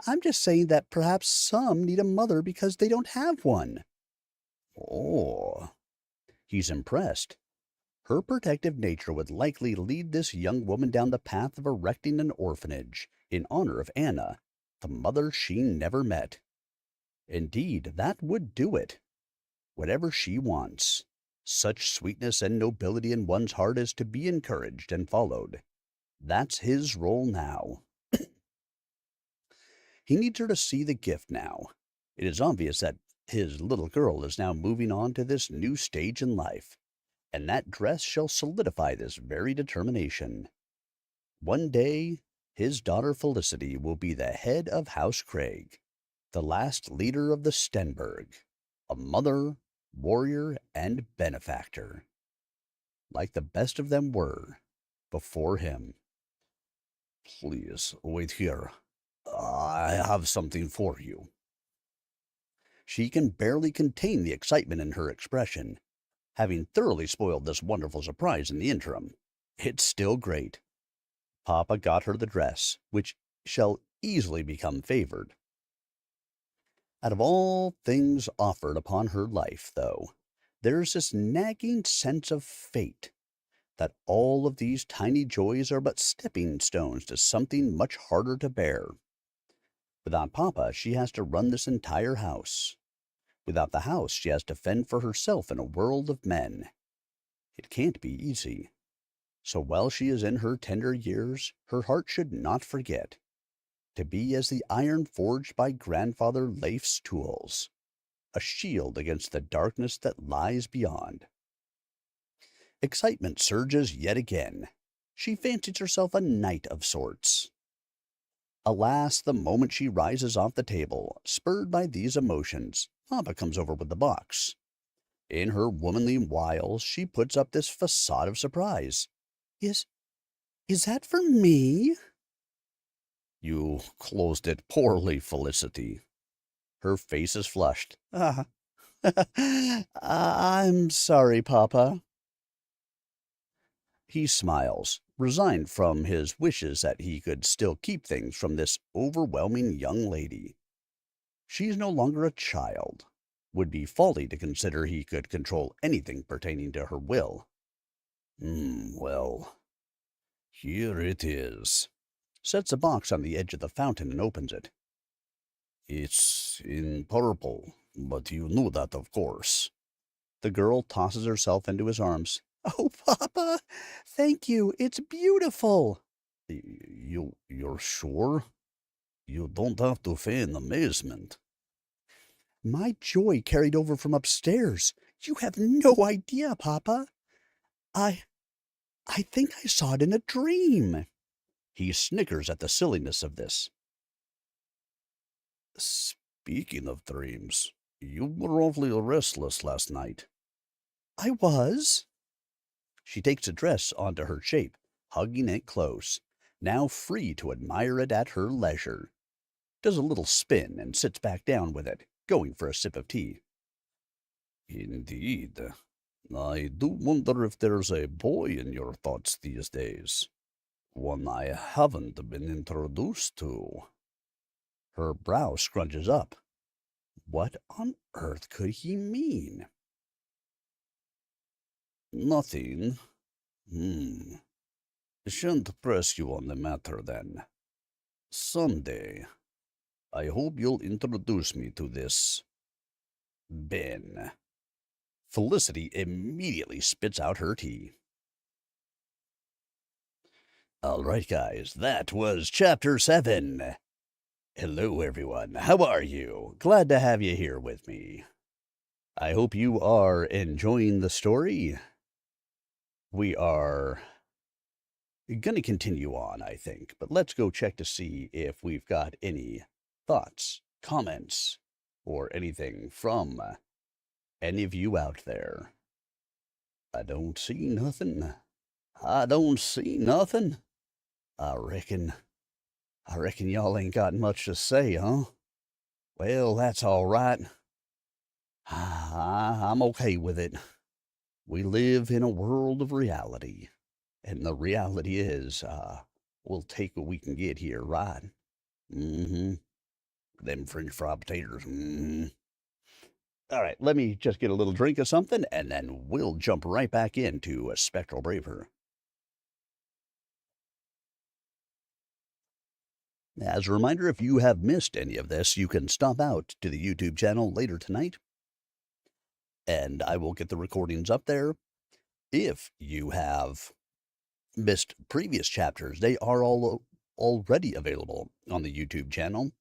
I'm just saying that perhaps some need a mother because they don't have one. Oh, He's impressed. Her protective nature would likely lead this young woman down the path of erecting an orphanage in honor of Anna, the mother she never met. Indeed, that would do it. Whatever she wants. Such sweetness and nobility in one's heart is to be encouraged and followed. That's his role now. He needs her to see the gift now. It is obvious that his little girl is now moving on to this new stage in life, and that dress shall solidify this very determination. One day, his daughter Felicity will be the head of House Craig, the last leader of the Stenberg, a mother, warrior, and benefactor, like the best of them were before him. please wait here. I have something for you. She can barely contain the excitement in her expression, having thoroughly spoiled this wonderful surprise in the interim. It's still great. Papa got her the dress, which shall easily become favored. Out of all things offered upon her life, though, there's this nagging sense of fate, that all of these tiny joys are but stepping stones to something much harder to bear. Without Papa, she has to run this entire house. Without the house, she has to fend for herself in a world of men. It can't be easy. So while she is in her tender years, her heart should not forget to be as the iron forged by Grandfather Leif's tools, a shield against the darkness that lies beyond. Excitement surges yet again. She fancies herself a knight of sorts. Alas, the moment she rises off the table, spurred by these emotions, Papa comes over with the box. In her womanly wiles, she puts up this facade of surprise. Is that for me? You closed it poorly, Felicity. Her face is flushed. I'm sorry, Papa. He smiles, resigned from his wishes that he could still keep things from this overwhelming young lady. She is no longer a child. Would be folly to consider he could control anything pertaining to her will. Well, here it is. Sets a box on the edge of the fountain and opens it. It's in purple, but you knew that, of course. The girl tosses herself into his arms. Oh, Papa, thank you. It's beautiful. You're sure? You don't have to feign amazement. My joy carried over from upstairs. You have no idea, Papa. I think I saw it in a dream. He snickers at the silliness of this. Speaking of dreams, you were awfully restless last night. I was. She takes the dress onto her shape, hugging it close, now free to admire it at her leisure. Does a little spin and sits back down with it, going for a sip of tea. Indeed. I do wonder if there's a boy in your thoughts these days. One I haven't been introduced to. Her brow scrunches up. What on earth could he mean? Nothing. Shan't press you on the matter then. Someday, I hope you'll introduce me to this Ben. Felicity immediately spits out her tea. All right, guys, that was Chapter 7. Hello, everyone. How are you? Glad to have you here with me. I hope you are enjoying the story. We are going to continue on, I think, but let's go check to see if we've got any thoughts, comments, or anything from any of you out there. I don't see nothing. I don't see nothing. I reckon y'all ain't got much to say, huh? Well, that's all right. I'm okay with it. We live in a world of reality, and the reality is, we'll take what we can get here, right? Mm-hmm. Them French fried potatoes. Mm-hmm. All right, let me just get a little drink of something, and then we'll jump right back into a Spectral Braver. As a reminder, if you have missed any of this, you can stop out to the YouTube channel later tonight, and I will get the recordings up there. If you have missed previous chapters, they are all already available on the YouTube channel.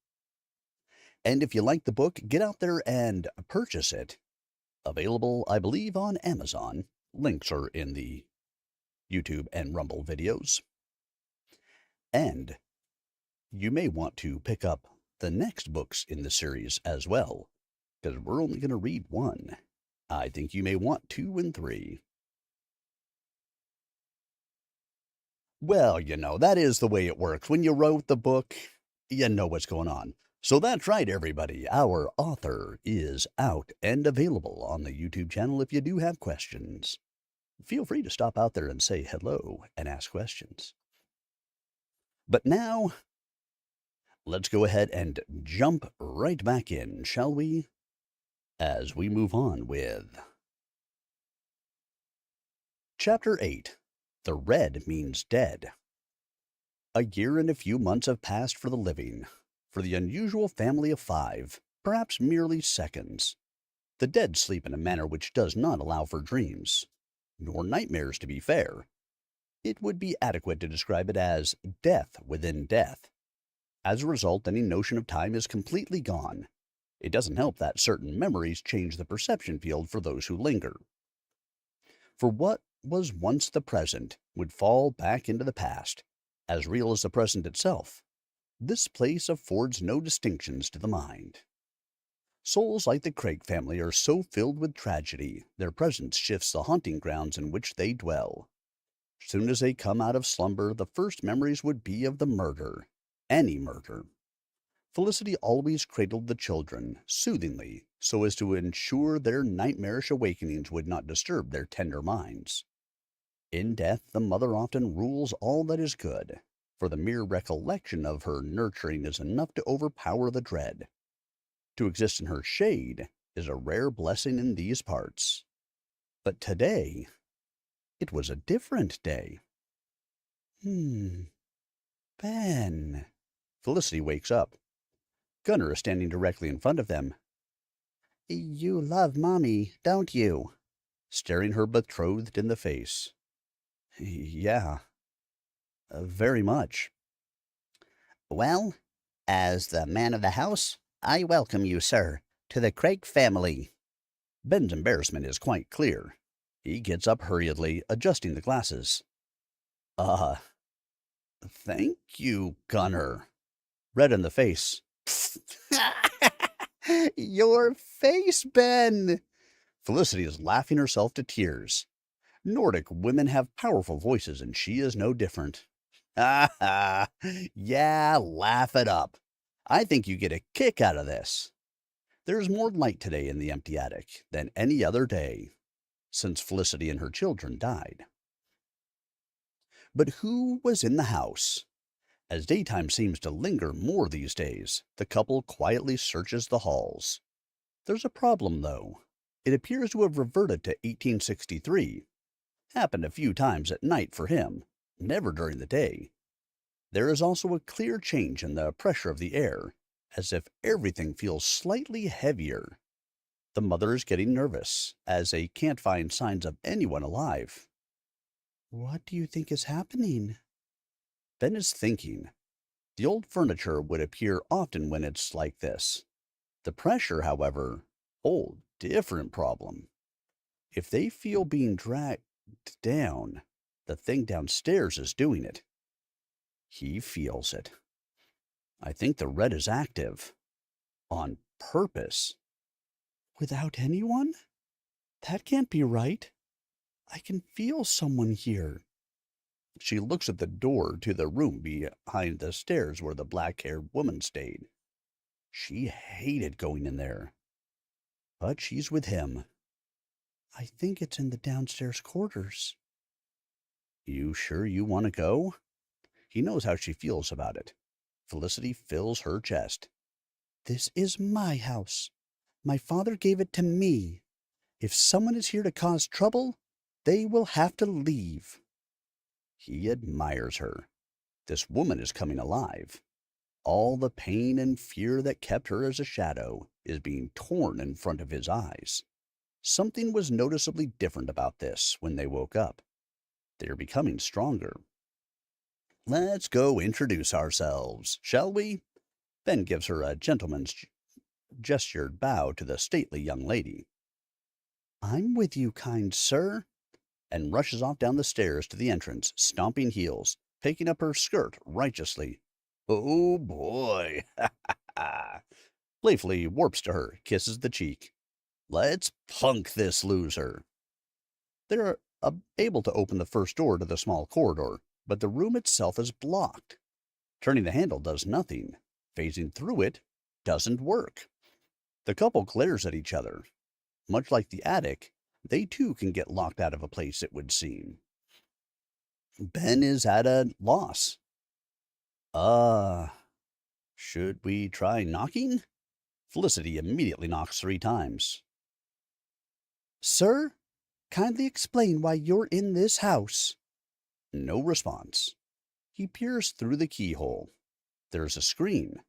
And if you like the book, get out there and purchase it. Available, I believe, on Amazon. Links are in the YouTube and Rumble videos. And you may want to pick up the next books in the series as well, because we're only going to read one. I think you may want 2 and 3. Well, that is the way it works. When you wrote the book, you know what's going on. So that's right, everybody. Our author is out and available on the YouTube channel if you do have questions. Feel free to stop out there and say hello and ask questions. But now, let's go ahead and jump right back in, shall we? As we move on with Chapter 8, The Red Means Dead. A year and a few months have passed for the living, for the unusual family of 5, perhaps merely seconds. The dead sleep in a manner which does not allow for dreams, nor nightmares, to be fair. It would be adequate to describe it as death within death. As a result, any notion of time is completely gone. It doesn't help that certain memories change the perception field for those who linger. For what was once the present would fall back into the past, as real as the present itself. This place affords no distinctions to the mind. Souls like the Craig family are so filled with tragedy, their presence shifts the haunting grounds in which they dwell. Soon as they come out of slumber, the first memories would be of the murder, any murder. Felicity always cradled the children, soothingly, so as to ensure their nightmarish awakenings would not disturb their tender minds. In death, the mother often rules all that is good, for the mere recollection of her nurturing is enough to overpower the dread. To exist in her shade is a rare blessing in these parts. But today, it was a different day. Ben. Felicity wakes up. Gunnar is standing directly in front of them. You love Mommy, don't you? Staring her betrothed in the face. Yeah, very much. Well, as the man of the house, I welcome you, sir, to the Craig family. Ben's embarrassment is quite clear. He gets up hurriedly, adjusting the glasses. Thank you, Gunnar. Red in the face. Your face, Ben! Felicity is laughing herself to tears. Nordic women have powerful voices, and she is no different. Yeah, laugh it up. I think you get a kick out of this. There's more light today in the empty attic than any other day, since Felicity and her children died. But who was in the house? As daytime seems to linger more these days, the couple quietly searches the halls. There's a problem, though. It appears to have reverted to 1863. Happened a few times at night for him, never during the day. There is also a clear change in the pressure of the air, as if everything feels slightly heavier. The mother is getting nervous, as they can't find signs of anyone alive. What do you think is happening? Ben is thinking. The old furniture would appear often when it's like this. The pressure, however, different problem. If they feel being dragged down, the thing downstairs is doing it. He feels it. I think the red is active. On purpose. Without anyone? That can't be right. I can feel someone here. She looks at the door to the room behind the stairs where the black-haired woman stayed. She hated going in there. But she's with him. I think it's in the downstairs quarters. You sure you want to go? He knows how she feels about it. Felicity fills her chest. This is my house. My father gave it to me. If someone is here to cause trouble, they will have to leave. He admires her. This woman is coming alive. All the pain and fear that kept her as a shadow is being torn in front of his eyes. Something was noticeably different about this when they woke up. They're becoming stronger. Let's go introduce ourselves, shall we? Ben gives her a gentleman's gestured bow to the stately young lady. I'm with you, kind sir, and rushes off down the stairs to the entrance, stomping heels, picking up her skirt righteously. Oh, boy! Playfully warps to her, kisses the cheek. Let's punk this loser. They're able to open the first door to the small corridor, but the room itself is blocked. Turning the handle does nothing. Phasing through it doesn't work. The couple glares at each other. Much like the attic, they too can get locked out of a place, it would seem. Ben is at a loss. Should we try knocking? Felicity immediately knocks 3 times. Sir, kindly explain why you're in this house. No response. He peers through the keyhole. There's a screen.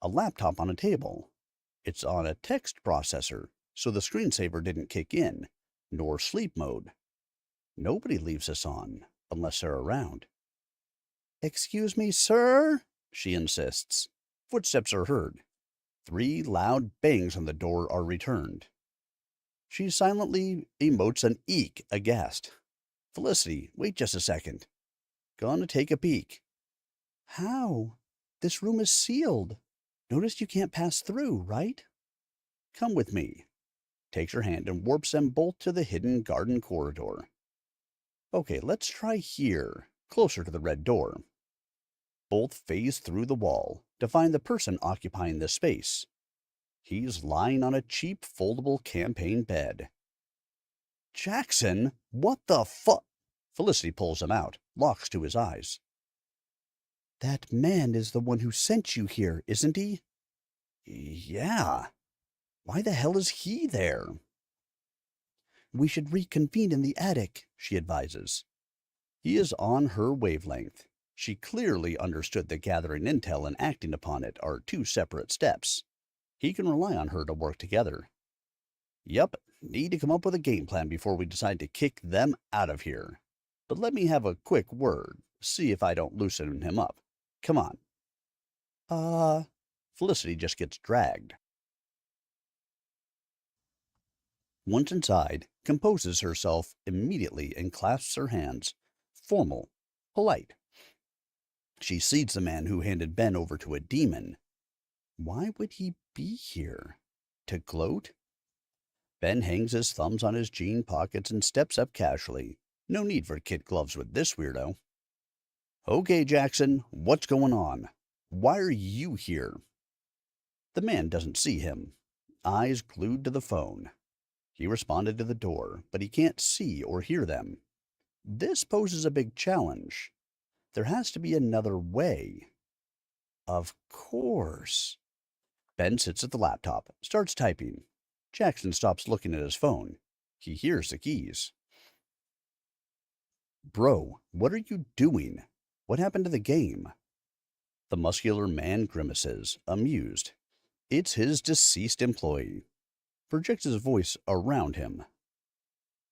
A laptop on a table. It's on a text processor, so the screensaver didn't kick in, nor sleep mode. Nobody leaves this on, unless they're around. Excuse me, sir, she insists. Footsteps are heard. 3 loud bangs on the door are returned. She silently emotes an eek aghast. Felicity, wait just a second. Gonna take a peek. How? This room is sealed. Notice you can't pass through, right? Come with me. Takes her hand and warps them both to the hidden garden corridor. Okay, let's try here, closer to the red door. Both phase through the wall to find the person occupying this space. He's lying on a cheap foldable campaign bed. Jackson, what the fuck? Felicity pulls him out, locks to his eyes. That man is the one who sent you here, isn't he? Yeah. Why the hell is he there? We should reconvene in the attic, she advises. He is on her wavelength. She clearly understood that gathering intel and acting upon it are 2 separate steps. He can rely on her to work together. Yup, need to come up with a game plan before we decide to kick them out of here. But let me have a quick word, see if I don't loosen him up. Come on. Felicity just gets dragged. Once inside, composes herself immediately and clasps her hands. Formal, polite. She sees the man who handed Ben over to a demon. Why would he be here? To gloat? Ben hangs his thumbs on his jean pockets and steps up casually. No need for kid gloves with this weirdo. Okay, Jackson, what's going on? Why are you here? The man doesn't see him. Eyes glued to the phone. He responded to the door, but he can't see or hear them. This poses a big challenge. There has to be another way. Of course. Ben sits at the laptop, starts typing. Jackson stops looking at his phone. He hears the keys. Bro, what are you doing? What happened to the game? The muscular man grimaces, amused. It's his deceased employee. Projects his voice around him.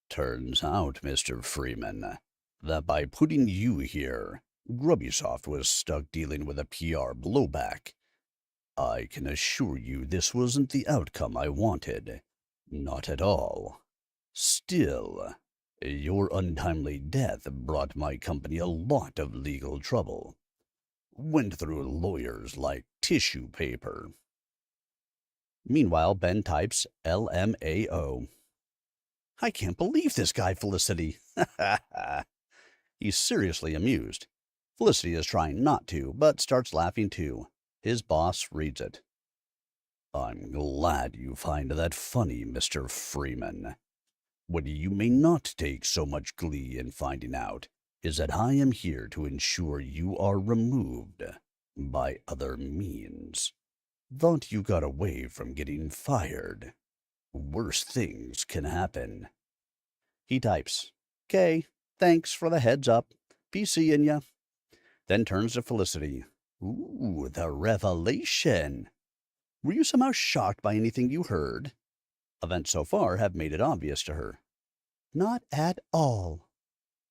Turns out, Mr. Freeman, that by putting you here, Grubbysoft was stuck dealing with a PR blowback. I can assure you this wasn't the outcome I wanted. Not at all. Still, your untimely death brought my company a lot of legal trouble. Went through lawyers like tissue paper. Meanwhile, Ben types LMAO. I can't believe this guy, Felicity. He's seriously amused. Felicity is trying not to, but starts laughing too. His boss reads it. I'm glad you find that funny, Mr. Freeman. What you may not take so much glee in finding out is that I am here to ensure you are removed by other means. Thought you got away from getting fired. Worse things can happen. He types, "'Kay, thanks for the heads up. Be seeing ya." Then turns to Felicity. "Ooh, the revelation. Were you somehow shocked by anything you heard?" Events so far have made it obvious to her. "Not at all."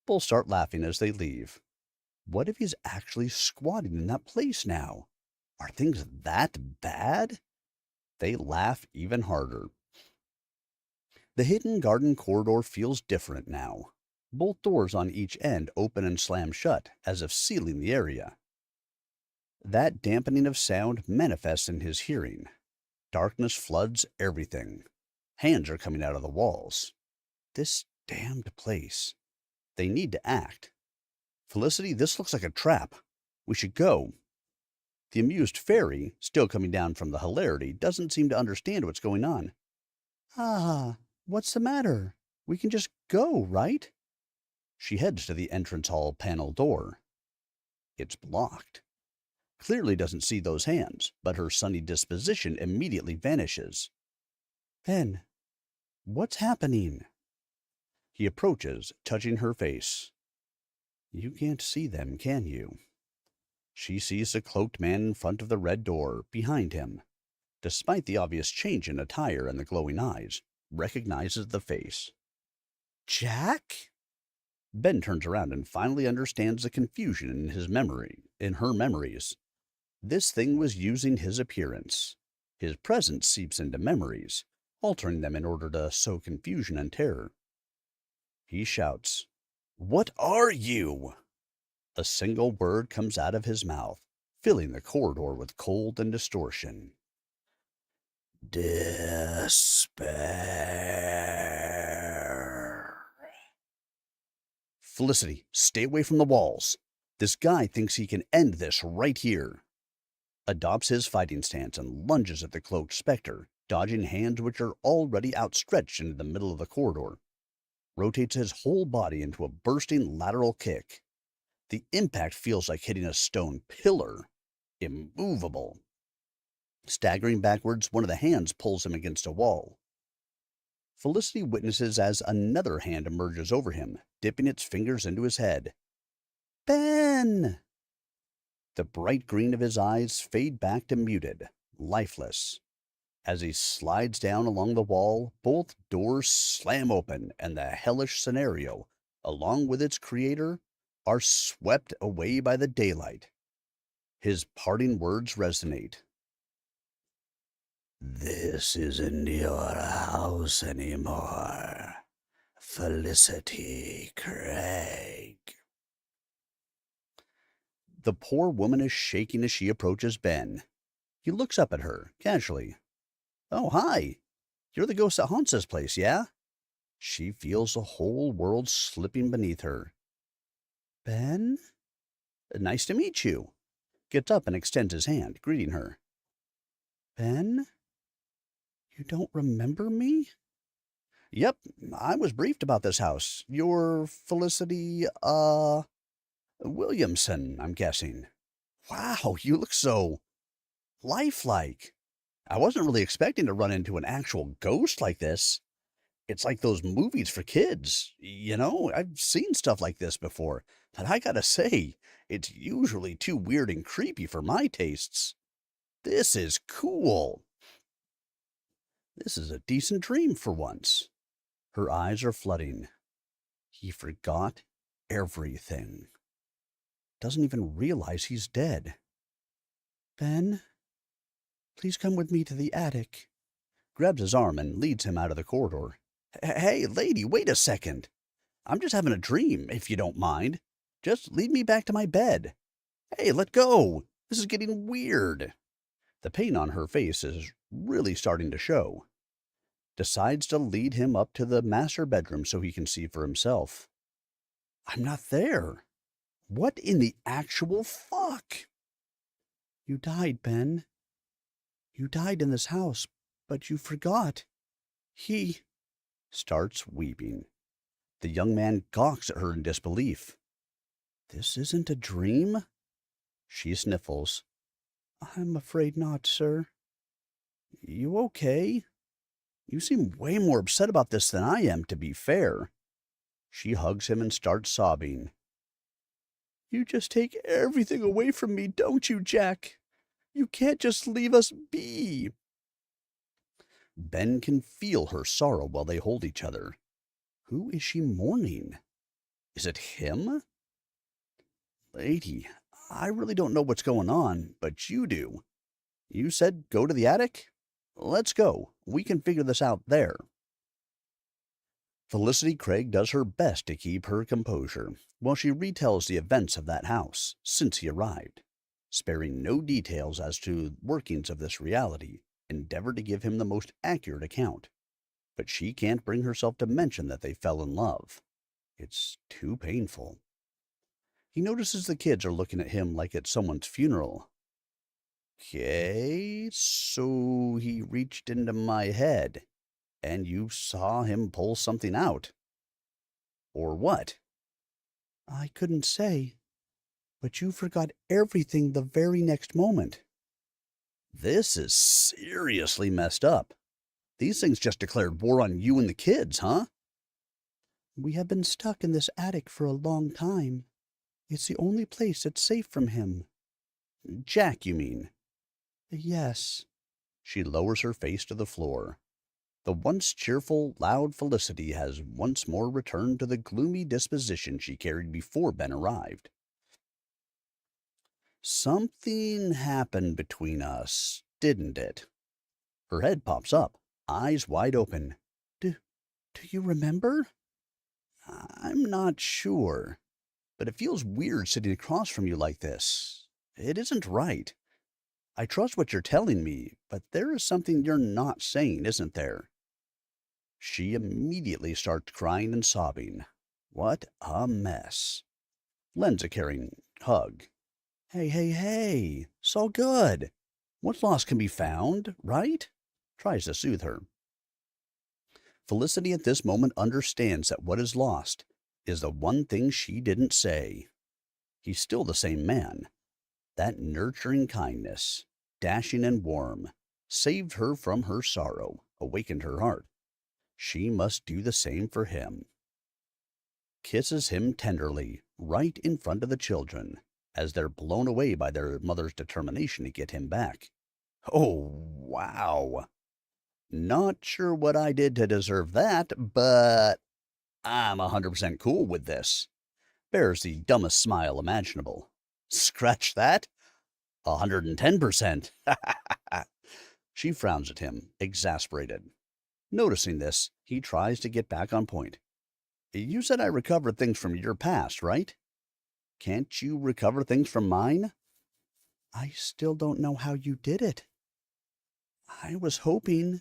Both start laughing as they leave. What if he's actually squatting in that place now? Are things that bad? They laugh even harder. The hidden garden corridor feels different now. Both doors on each end open and slam shut, as if sealing the area. That dampening of sound manifests in his hearing. Darkness floods everything. Hands are coming out of the walls. This damned place. They need to act. "Felicity, this looks like a trap. We should go." The amused fairy, still coming down from the hilarity, doesn't seem to understand what's going on. "Ah, what's the matter? We can just go, right?" She heads to the entrance hall panel door. It's blocked. Clearly doesn't see those hands, but her sunny disposition immediately vanishes. "Ben, what's happening?" He approaches, touching her face. You can't see them, can you? She sees the cloaked man in front of the red door, behind him. Despite the obvious change in attire and the glowing eyes, recognizes the face. "Jack?" Ben turns around and finally understands the confusion in her memories. This thing was using his appearance. His presence seeps into memories, altering them in order to sow confusion and terror. He shouts, "What are you?" A single word comes out of his mouth, filling the corridor with cold and distortion. "Despair." "Felicity, stay away from the walls. This guy thinks he can end this right here." Adopts his fighting stance and lunges at the cloaked specter, dodging hands which are already outstretched into the middle of the corridor. Rotates his whole body into a bursting lateral kick. The impact feels like hitting a stone pillar. Immovable. Staggering backwards, one of the hands pulls him against a wall. Felicity witnesses as another hand emerges over him, dipping its fingers into his head. "Ben!" The bright green of his eyes fade back to muted, lifeless. As he slides down along the wall, both doors slam open, and the hellish scenario, along with its creator, are swept away by the daylight. His parting words resonate. "This isn't your house anymore, Felicity Craig." The poor woman is shaking as she approaches Ben. He looks up at her, casually. "Oh, hi. You're the ghost that haunts this place, yeah?" She feels the whole world slipping beneath her. "Ben?" "Nice to meet you." Gets up and extends his hand, greeting her. "Ben? You don't remember me?" "Yep, I was briefed about this house. You're Felicity, Williamson, I'm guessing. Wow, you look so lifelike. I wasn't really expecting to run into an actual ghost like this. It's like those movies for kids. You know, I've seen stuff like this before, but I gotta say, it's usually too weird and creepy for my tastes. This is cool. This is a decent dream for once." Her eyes are flooding. He forgot everything. doesn't even realize he's dead. Ben, please come with me to the attic. Grabs his arm and leads him out of the corridor. Hey, lady, wait a second. I'm just having a dream, if you don't mind. Just lead me back to my bed. Hey, let go. This is getting weird. The pain on her face is really starting to show. Decides to lead him up to the master bedroom so he can see for himself. I'm not there. What in the actual fuck? You died, Ben. You died in this house, but you forgot. He starts weeping. The young man gawks at her in disbelief. This isn't a dream? She sniffles. I'm afraid not, sir. You okay? You seem way more upset about this than I am, to be fair. She hugs him and starts sobbing. You just take everything away from me, don't you, Jack? You can't just leave us be. Ben can feel her sorrow while they hold each other. Who is she mourning? Is it him? Lady, I really don't know what's going on, but you do. You said go to the attic? Let's go. We can figure this out there. Felicity Craig does her best to keep her composure while she retells the events of that house since he arrived, sparing no details as to workings of this reality, endeavor to give him the most accurate account. But she can't bring herself to mention that they fell in love. It's too painful. He notices the kids are looking at him like it's someone's funeral. Okay, so he reached into my head, and you saw him pull something out. Or what? I couldn't say, but you forgot everything the very next moment. This is seriously messed up. These things just declared war on you and the kids, huh? We have been stuck in this attic for a long time. It's the only place that's safe from him. Jack, you mean? Yes. She lowers her face to the floor. The once cheerful, loud Felicity has once more returned to the gloomy disposition she carried before Ben arrived. Something happened between us, didn't it? Her head pops up, eyes wide open. Do you remember? I'm not sure, but it feels weird sitting across from you like this. It isn't right. I trust what you're telling me, but there is something you're not saying, isn't there? She immediately starts crying and sobbing. What a mess. Lends a caring hug. Hey, it's all good. What's lost can be found, right? Tries to soothe her. Felicity at this moment understands that what is lost is the one thing she didn't say. He's still the same man. That nurturing kindness, dashing and warm, saved her from her sorrow, awakened her heart. She must do the same for him. Kisses him tenderly, right in front of the children, as they're blown away by their mother's determination to get him back. Oh, wow. Not sure what I did to deserve that, but I'm 100% cool with this. Bears the dumbest smile imaginable. Scratch that? 110%. She frowns at him, exasperated. Noticing this, he tries to get back on point. You said I recovered things from your past, right? Can't you recover things from mine? I still don't know how you did it. I was hoping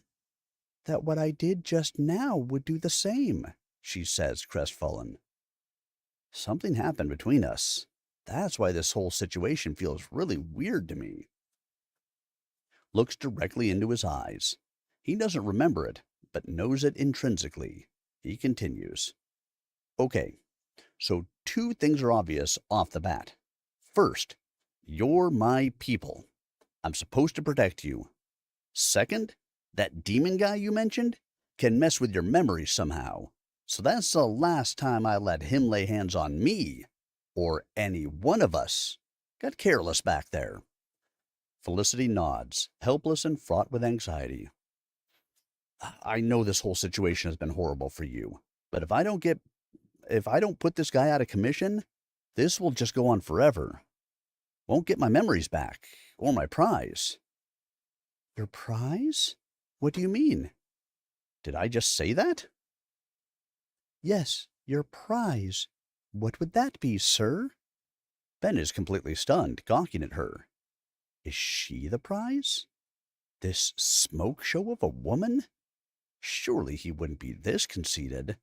that what I did just now would do the same, she says, crestfallen. Something happened between us. That's why this whole situation feels really weird to me. Looks directly into his eyes. He doesn't remember it, but knows it intrinsically. He continues. Okay, so two things are obvious off the bat. First, you're my people. I'm supposed to protect you. Second, that demon guy you mentioned can mess with your memory somehow. So that's the last time I let him lay hands on me, or any one of us. Got careless back there. Felicity nods, helpless and fraught with anxiety. I know this whole situation has been horrible for you, but if I don't put this guy out of commission, This will just go on forever. Won't get my memories back, or my prize. Your prize? What do you mean? Did I just say that? Yes, your prize. What would that be, sir? Ben is completely stunned, gawking at her. Is she the prize? This smoke show of a woman? Surely he wouldn't be this conceited.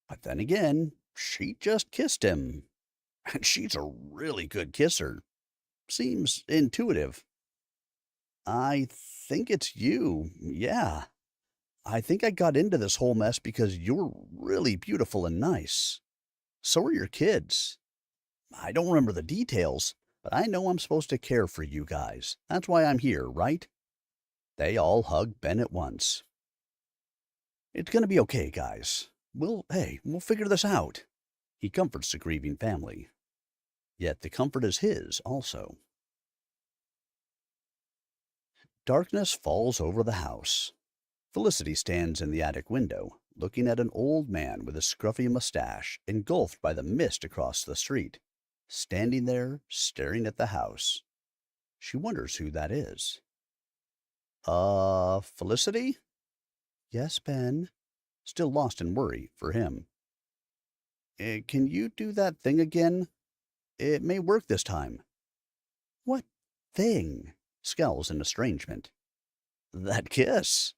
But then again, she just kissed him. And she's a really good kisser. Seems intuitive. I think it's you. Yeah. I think I got into this whole mess because you're really beautiful and nice. So are your kids. I don't remember the details, but I know I'm supposed to care for you guys. That's why I'm here, right? They all hug Ben at once. It's gonna be okay, guys. We'll figure this out. He comforts the grieving family. Yet the comfort is his also. Darkness falls over the house. Felicity stands in the attic window, looking at an old man with a scruffy mustache engulfed by the mist across the street, standing there staring at the house. She wonders who that is. Felicity? Yes, Ben. Still lost in worry for him. Can you do that thing again? It may work this time. What thing? Scowls in estrangement. That kiss.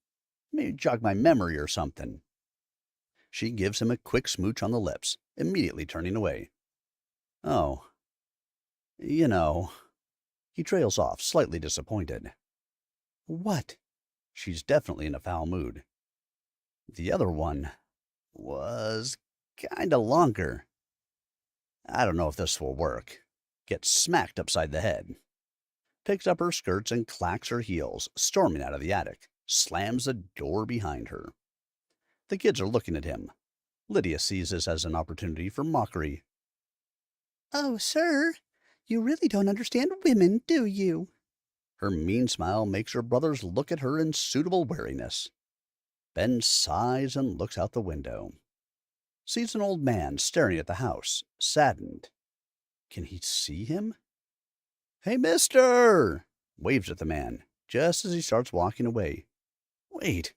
May jog my memory or something. She gives him a quick smooch on the lips, immediately turning away. Oh. You know. He trails off, slightly disappointed. What? She's definitely in a foul mood. The other one was kinda longer. I don't know if this will work. Gets smacked upside the head. Picks up her skirts and clacks her heels, storming out of the attic. Slams the door behind her. The kids are looking at him. Lydia sees this as an opportunity for mockery. Oh, sir, you really don't understand women, do you? Her mean smile makes her brothers look at her in suitable wariness. Ben sighs and looks out the window. Sees an old man staring at the house, saddened. Can he see him? Hey, mister! Waves at the man, just as he starts walking away. Wait,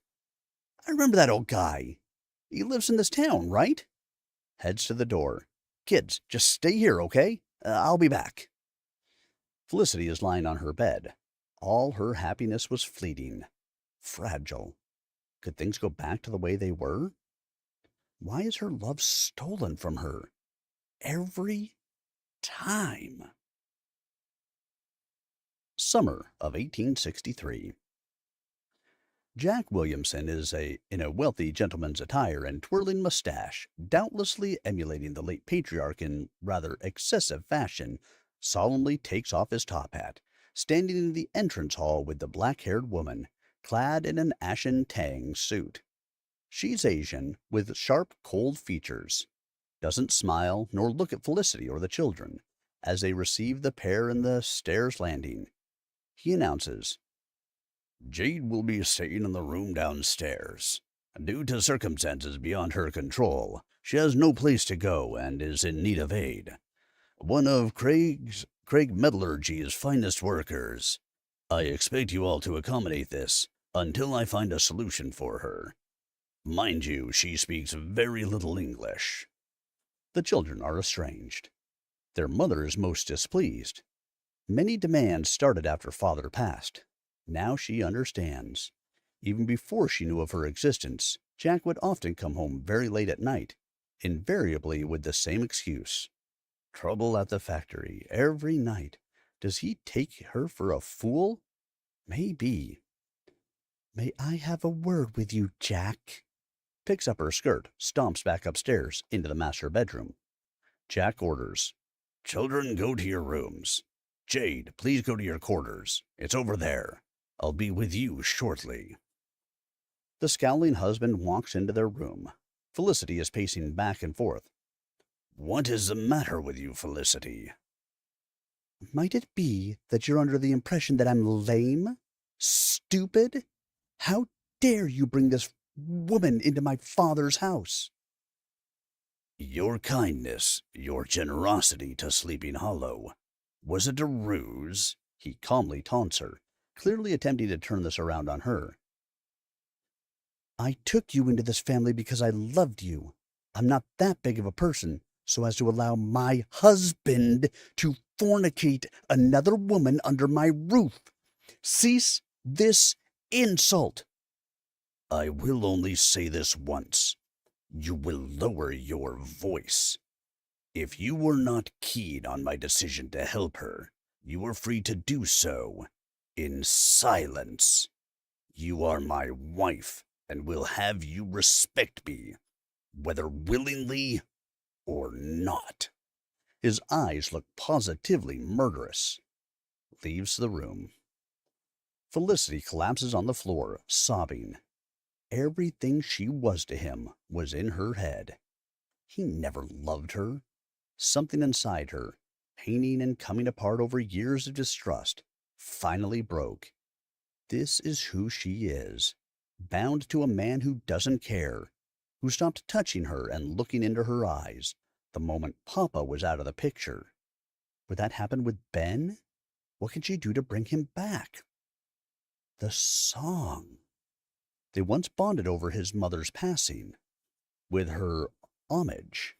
I remember that old guy. He lives in this town, right? Heads to the door. Kids, just stay here, okay? I'll be back. Felicity is lying on her bed. All her happiness was fleeting. Fragile. Could things go back to the way they were? Why is her love stolen from her? Every time. Summer of 1863. Jack Williamson is in a wealthy gentleman's attire and twirling mustache, doubtlessly emulating the late patriarch in rather excessive fashion, solemnly takes off his top hat, standing in the entrance hall with the black-haired woman, clad in an ashen tang suit. She's Asian, with sharp, cold features. Doesn't smile nor look at Felicity or the children, as they receive the pair in the stairs landing. He announces, Jade will be staying in the room downstairs. Due to circumstances beyond her control, she has no place to go and is in need of aid. One of Craig Metallurgy's finest workers. I expect you all to accommodate this until I find a solution for her. Mind you, she speaks very little English. The children are estranged. Their mother is most displeased. Many demands started after father passed. Now she understands. Even before she knew of her existence, Jack would often come home very late at night, invariably with the same excuse. Trouble at the factory every night. Does he take her for a fool? Maybe. May I have a word with you, Jack? Picks up her skirt, stomps back upstairs into the master bedroom. Jack orders, Children, go to your rooms. Jade, please go to your quarters. It's over there. I'll be with you shortly. The scowling husband walks into their room. Felicity is pacing back and forth. What is the matter with you, Felicity? Might it be that you're under the impression that I'm lame? Stupid? How dare you bring this woman into my father's house? Your kindness, your generosity to Sleeping Hollow, was it a ruse? He calmly taunts her, clearly attempting to turn this around on her. I took you into this family because I loved you. I'm not that big of a person so as to allow my husband to fornicate another woman under my roof. Cease this insult. I will only say this once. You will lower your voice. If you were not keen on my decision to help her, you are free to do so in silence. You are my wife and will have you respect me, whether willingly or not. His eyes look positively murderous. Leaves the room. Felicity collapses on the floor, sobbing. Everything she was to him was in her head. He never loved her. Something inside her, painting and coming apart over years of distrust, finally broke. This is who she is, bound to a man who doesn't care, who stopped touching her and looking into her eyes the moment Papa was out of the picture. Would that happen with Ben? What could she do to bring him back? The song. They once bonded over his mother's passing. With her homage,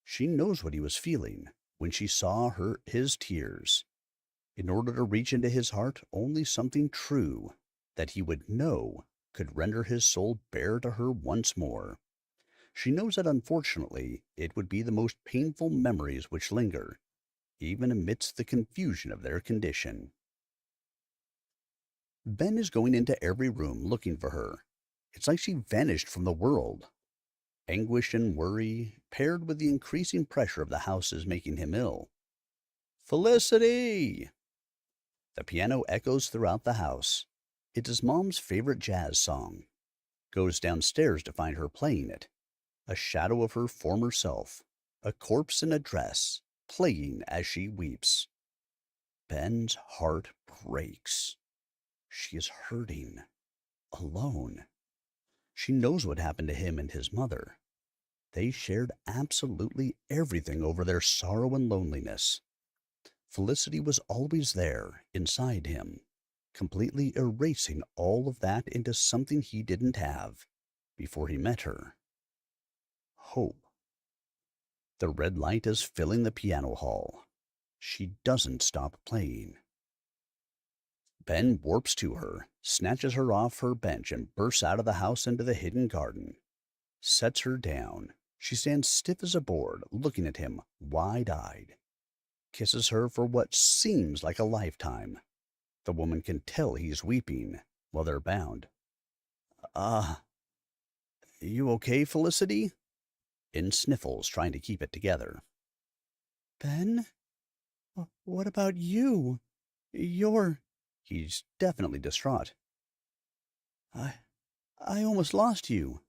she knows what he was feeling when she saw his tears. In order to reach into his heart, only something true that he would know could render his soul bare to her once more. She knows that unfortunately it would be the most painful memories which linger, even amidst the confusion of their condition. Ben is going into every room looking for her. It's like she vanished from the world. Anguish and worry, paired with the increasing pressure of the house, is making him ill. Felicity! The piano echoes throughout the house. It is Mom's favorite jazz song. Goes downstairs to find her playing it. A shadow of her former self, a corpse in a dress, playing as she weeps. Ben's heart breaks. She is hurting, alone. She knows what happened to him and his mother. They shared absolutely everything over their sorrow and loneliness. Felicity was always there, inside him, completely erasing all of that into something he didn't have before he met her. Hope. The red light is filling the piano hall. She doesn't stop playing. Ben warps to her, snatches her off her bench, and bursts out of the house into the hidden garden. Sets her down. She stands stiff as a board, looking at him, wide-eyed. Kisses her for what seems like a lifetime. The woman can tell he's weeping while they're bound. You okay, Felicity? In sniffles, trying to keep it together. Ben? What about you? He's definitely distraught. I almost lost you.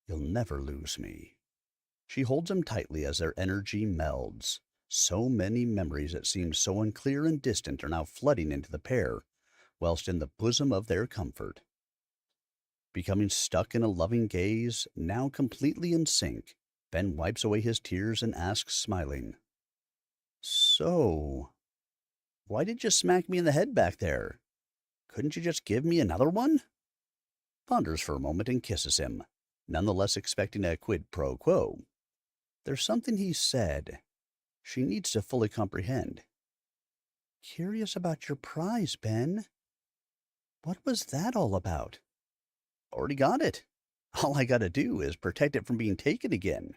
You'll never lose me. She holds him tightly as their energy melds. So many memories that seem so unclear and distant are now flooding into the pair, whilst in the bosom of their comfort. Becoming stuck in a loving gaze, now completely in sync, Ben wipes away his tears and asks, smiling, So, why did you smack me in the head back there? Couldn't you just give me another one? Ponders for a moment and kisses him, nonetheless expecting a quid pro quo. There's something he said she needs to fully comprehend. Curious about your prize, Ben. What was that all about? Already got it. All I gotta do is protect it from being taken again.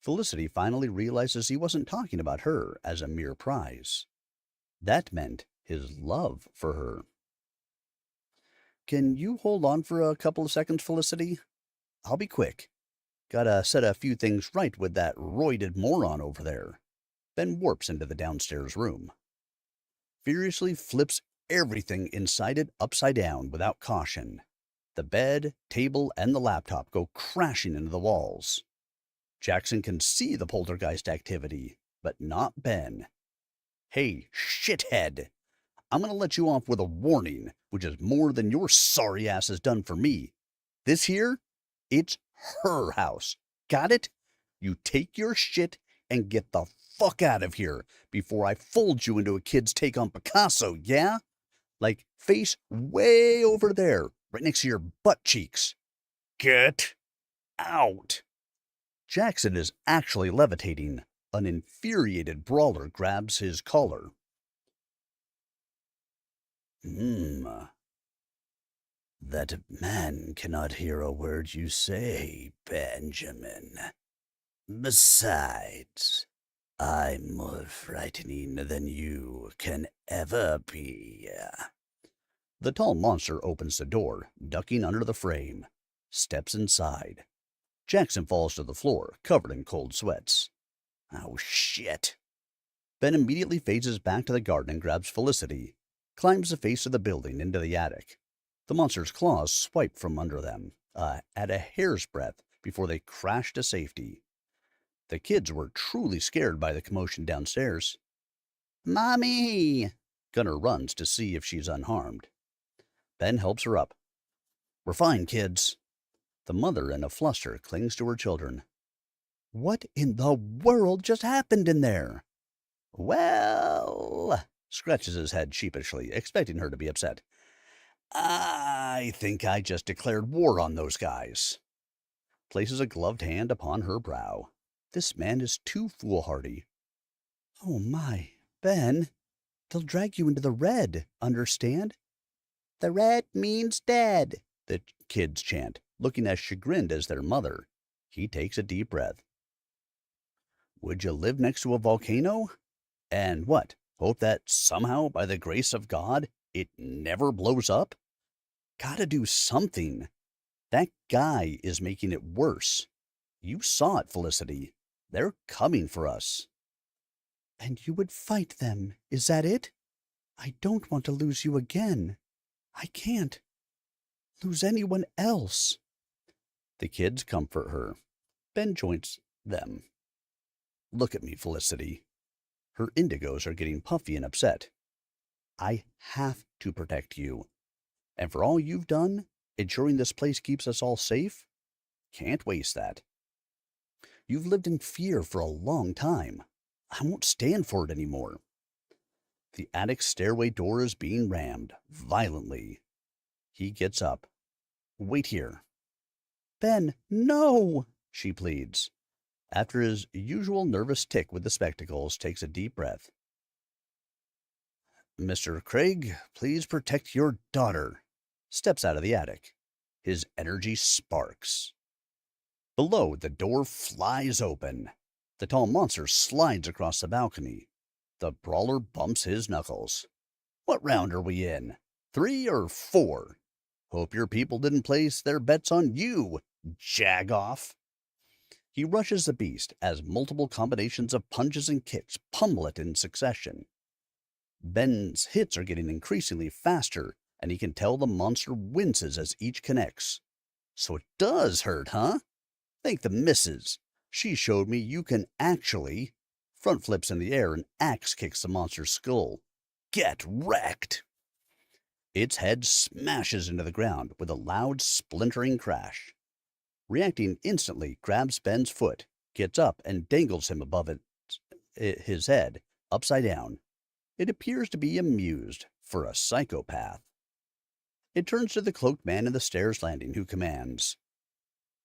Felicity finally realizes he wasn't talking about her as a mere prize. That meant his love for her. Can you hold on for a couple of seconds, Felicity? I'll be quick. Gotta set a few things right with that roided moron over there. Ben warps into the downstairs room. Furiously flips everything inside it upside down without caution. The bed, table, and the laptop go crashing into the walls. Jackson can see the poltergeist activity, but not Ben. Hey, shithead! I'm gonna let you off with a warning, which is more than your sorry ass has done for me. This here, it's her house. Got it? You take your shit and get the fuck out of here before I fold you into a kid's take on Picasso, yeah? Like, face way over there, right next to your butt cheeks. Get out. Jackson is actually levitating. An infuriated brawler grabs his collar. That man cannot hear a word you say, Benjamin. Besides, I'm more frightening than you can ever be. The tall monster opens the door, ducking under the frame, steps inside. Jackson falls to the floor, covered in cold sweats. Oh, shit. Ben immediately phases back to the garden and grabs Felicity, climbs the face of the building into the attic. The monster's claws swipe from under them, at a hair's breadth before they crash to safety. The kids were truly scared by the commotion downstairs. Mommy! Gunnar runs to see if she's unharmed. Ben helps her up. We're fine, kids. The mother, in a fluster, clings to her children. What in the world just happened in there? Well, scratches his head sheepishly, expecting her to be upset. I think I just declared war on those guys. Places a gloved hand upon her brow. This man is too foolhardy. Oh my, Ben, they'll drag you into the red, understand? The red means dead, the kids chant, looking as chagrined as their mother. He takes a deep breath. Would you live next to a volcano? And what, hope that somehow, by the grace of God, it never blows up? Gotta do something. That guy is making it worse. You saw it, Felicity. They're coming for us. And you would fight them, is that it? I don't want to lose you again. I can't lose anyone else. The kids comfort her. Ben joins them. Look at me, Felicity. Her indigos are getting puffy and upset. I have to protect you. And for all you've done, ensuring this place keeps us all safe, can't waste that. You've lived in fear for a long time. I won't stand for it anymore. The attic stairway door is being rammed, violently. He gets up. Wait here. Ben, no, she pleads. After his usual nervous tick with the spectacles, takes a deep breath. Mr. Craig, please protect your daughter. Steps out of the attic. His energy sparks. Below, the door flies open. The tall monster slides across the balcony. The brawler bumps his knuckles. What round are we in? 3 or 4? Hope your people didn't place their bets on you, jag-off. He rushes the beast as multiple combinations of punches and kicks pummel it in succession. Ben's hits are getting increasingly faster, and he can tell the monster winces as each connects. So it does hurt, huh? Thank the missus. She showed me you can actually... Front flips in the air and axe kicks the monster's skull. Get wrecked! Its head smashes into the ground with a loud splintering crash. Reacting instantly, grabs Ben's foot, gets up and dangles him above his head, upside down. It appears to be amused, for a psychopath. It turns to the cloaked man in the stairs landing, who commands,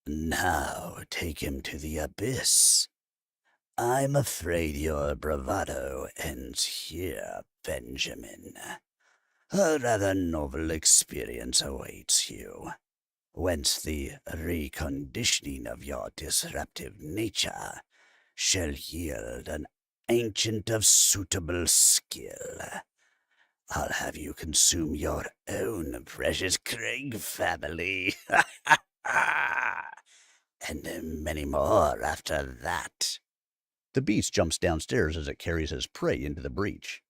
Now take him to the abyss. I'm afraid your bravado ends here, Benjamin. A rather novel experience awaits you, whence the reconditioning of your disruptive nature shall yield an ancient of suitable skill. I'll have you consume your own precious Craig family. And many more after that. The beast jumps downstairs as it carries his prey into the breach.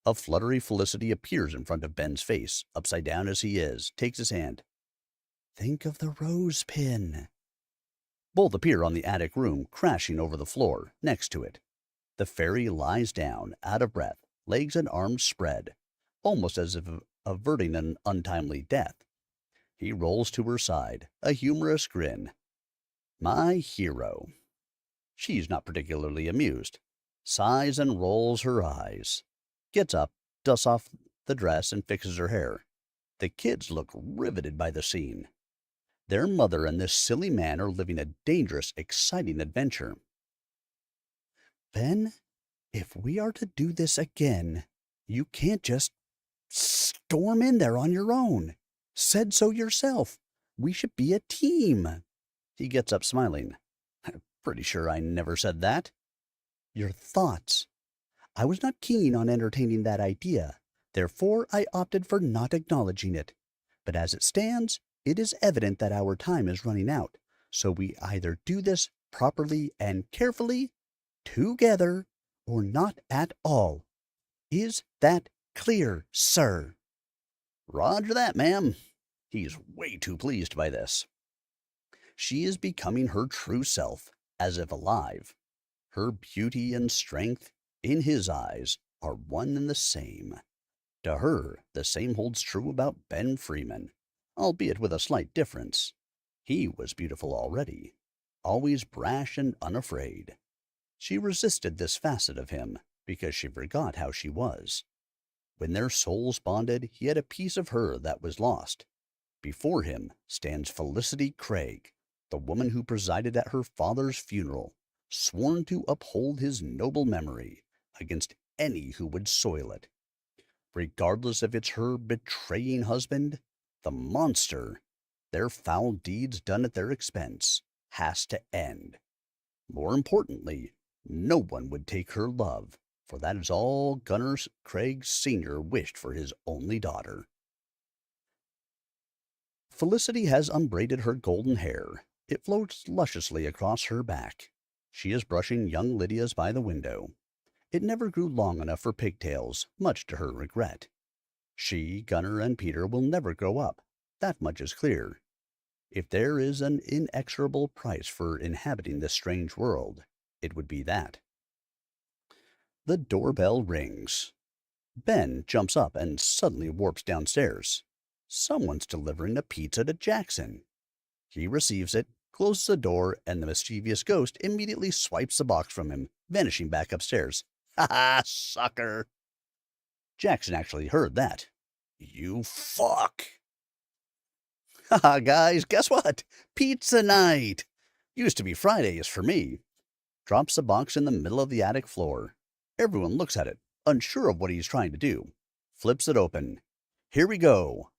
A fluttery Felicity appears in front of Ben's face, upside down as he is, takes his hand. Think of the rose pin. Both appear on the attic room, crashing over the floor, next to it. The fairy lies down, out of breath, legs and arms spread, almost as if averting an untimely death. He rolls to her side, a humorous grin. My hero. She's not particularly amused, sighs and rolls her eyes, gets up, dusts off the dress, and fixes her hair. The kids look riveted by the scene. Their mother and this silly man are living a dangerous, exciting adventure. Ben, if we are to do this again, you can't just storm in there on your own. Said so yourself. We should be a team. He gets up smiling. Pretty sure I never said that. Your thoughts. I was not keen on entertaining that idea. Therefore, I opted for not acknowledging it. But as it stands, it is evident that our time is running out. So we either do this properly and carefully, together, or not at all. Is that clear, sir? Roger that, ma'am. He's way too pleased by this. She is becoming her true self, as if alive. Her beauty and strength, in his eyes, are one and the same. To her, the same holds true about Ben Freeman, albeit with a slight difference. He was beautiful already, always brash and unafraid. She resisted this facet of him because she forgot how she was. When their souls bonded, he had a piece of her that was lost. Before him stands Felicity Craig, the woman who presided at her father's funeral, sworn to uphold his noble memory against any who would soil it. Regardless if it's her betraying husband, the monster, their foul deeds done at their expense, has to end. More importantly, no one would take her love, for that is all Gunner Craig Sr. wished for his only daughter. Felicity has unbraided her golden hair. It floats lusciously across her back. She is brushing young Lydia's by the window. It never grew long enough for pigtails, much to her regret. She, Gunner, and Peter will never grow up. That much is clear. If there is an inexorable price for inhabiting this strange world, it would be that. The doorbell rings. Ben jumps up and suddenly warps downstairs. Someone's delivering a pizza to Jackson. He receives it, closes the door, and the mischievous ghost immediately swipes the box from him, vanishing back upstairs. Ha ha, sucker! Jackson actually heard that. You fuck! Haha, guys, guess what? Pizza night! Used to be Fridays for me. Drops the box in the middle of the attic floor. Everyone looks at it, unsure of what he's trying to do. Flips it open. Here we go.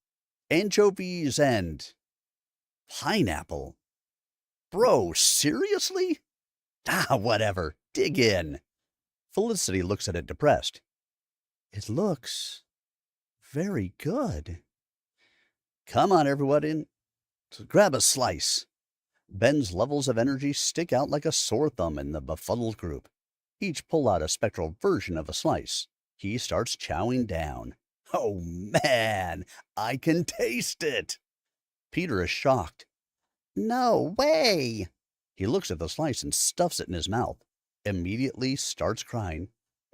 Anchovies and pineapple. Bro, seriously? Ah, whatever. Dig in. Felicity looks at it depressed. It looks very good. Come on, everyone. Grab a slice. Ben's levels of energy stick out like a sore thumb in the befuddled group. Each pull out a spectral version of a slice. He starts chowing down. Oh, man, I can taste it. Peter is shocked. No way. He looks at the slice and stuffs it in his mouth. Immediately starts crying.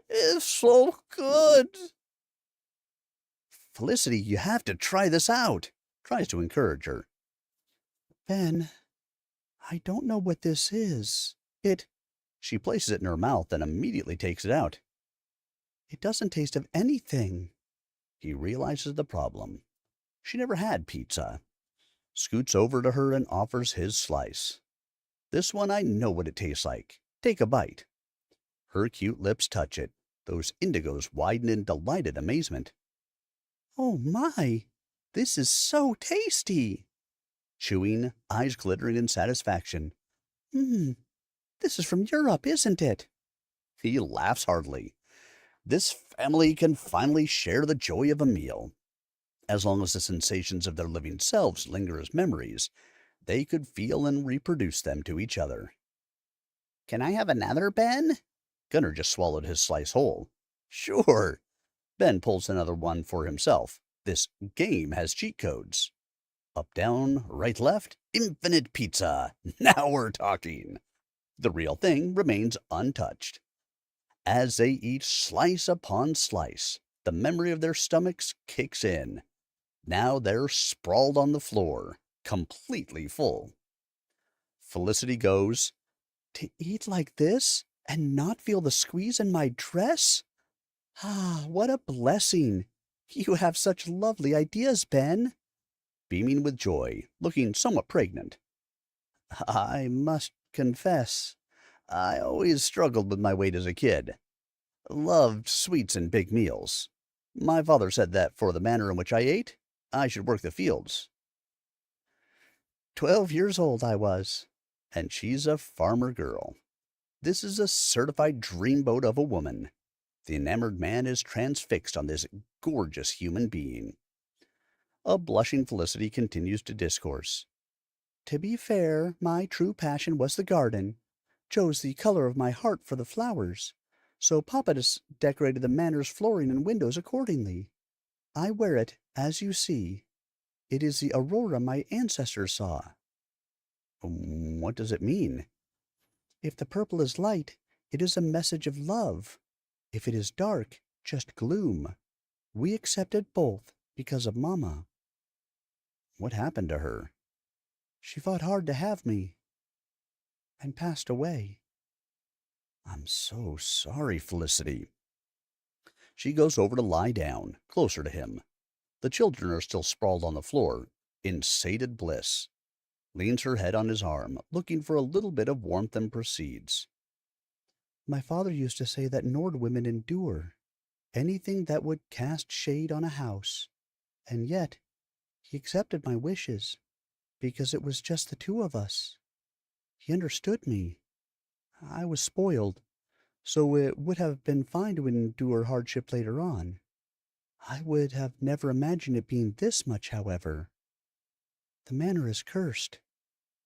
It's so good. Felicity, you have to try this out. Tries to encourage her. Ben, I don't know what this is. She places it in her mouth and immediately takes it out. It doesn't taste of anything. He realizes the problem. She never had pizza. Scoots over to her and offers his slice. This one I know what it tastes like. Take a bite. Her cute lips touch it. Those indigos widen in delighted amazement. Oh my, this is so tasty. Chewing, eyes glittering in satisfaction. This is from Europe, isn't it? He laughs heartily. This family can finally share the joy of a meal. As long as the sensations of their living selves linger as memories, they could feel and reproduce them to each other. Can I have another, Ben? Gunner just swallowed his slice whole. Sure. Ben pulls another one for himself. This game has cheat codes. Up, down, right, left, infinite pizza. Now we're talking. The real thing remains untouched. As they eat slice upon slice, the memory of their stomachs kicks in. Now they're sprawled on the floor, completely full. Felicity goes, To eat like this and not feel the squeeze in my dress? Ah, what a blessing. You have such lovely ideas, Ben. Beaming with joy, looking somewhat pregnant. I must confess, I always struggled with my weight as a kid. Loved sweets and big meals. My father said that for the manner in which I ate, I should work the fields. 12 years old I was. And she's a farmer girl. This is a certified dreamboat of a woman. The enamored man is transfixed on this gorgeous human being. A blushing Felicity continues to discourse. To be fair, my true passion was the garden. Chose the color of my heart for the flowers. So Papa decorated the manor's flooring and windows accordingly. I wear it, as you see. It is the aurora my ancestors saw. What does it mean? If the purple is light, it is a message of love. If it is dark, just gloom. We accepted both because of Mama. What happened to her? She fought hard to have me and passed away. I'm so sorry, Felicity. She goes over to lie down, closer to him. The children are still sprawled on the floor, in sated bliss. Leans her head on his arm, looking for a little bit of warmth, and proceeds. My father used to say that Nord women endure anything that would cast shade on a house, and yet he accepted my wishes because it was just the two of us. He understood me. I was spoiled, so it would have been fine to endure hardship later on. I would have never imagined it being this much, however. The manor is cursed,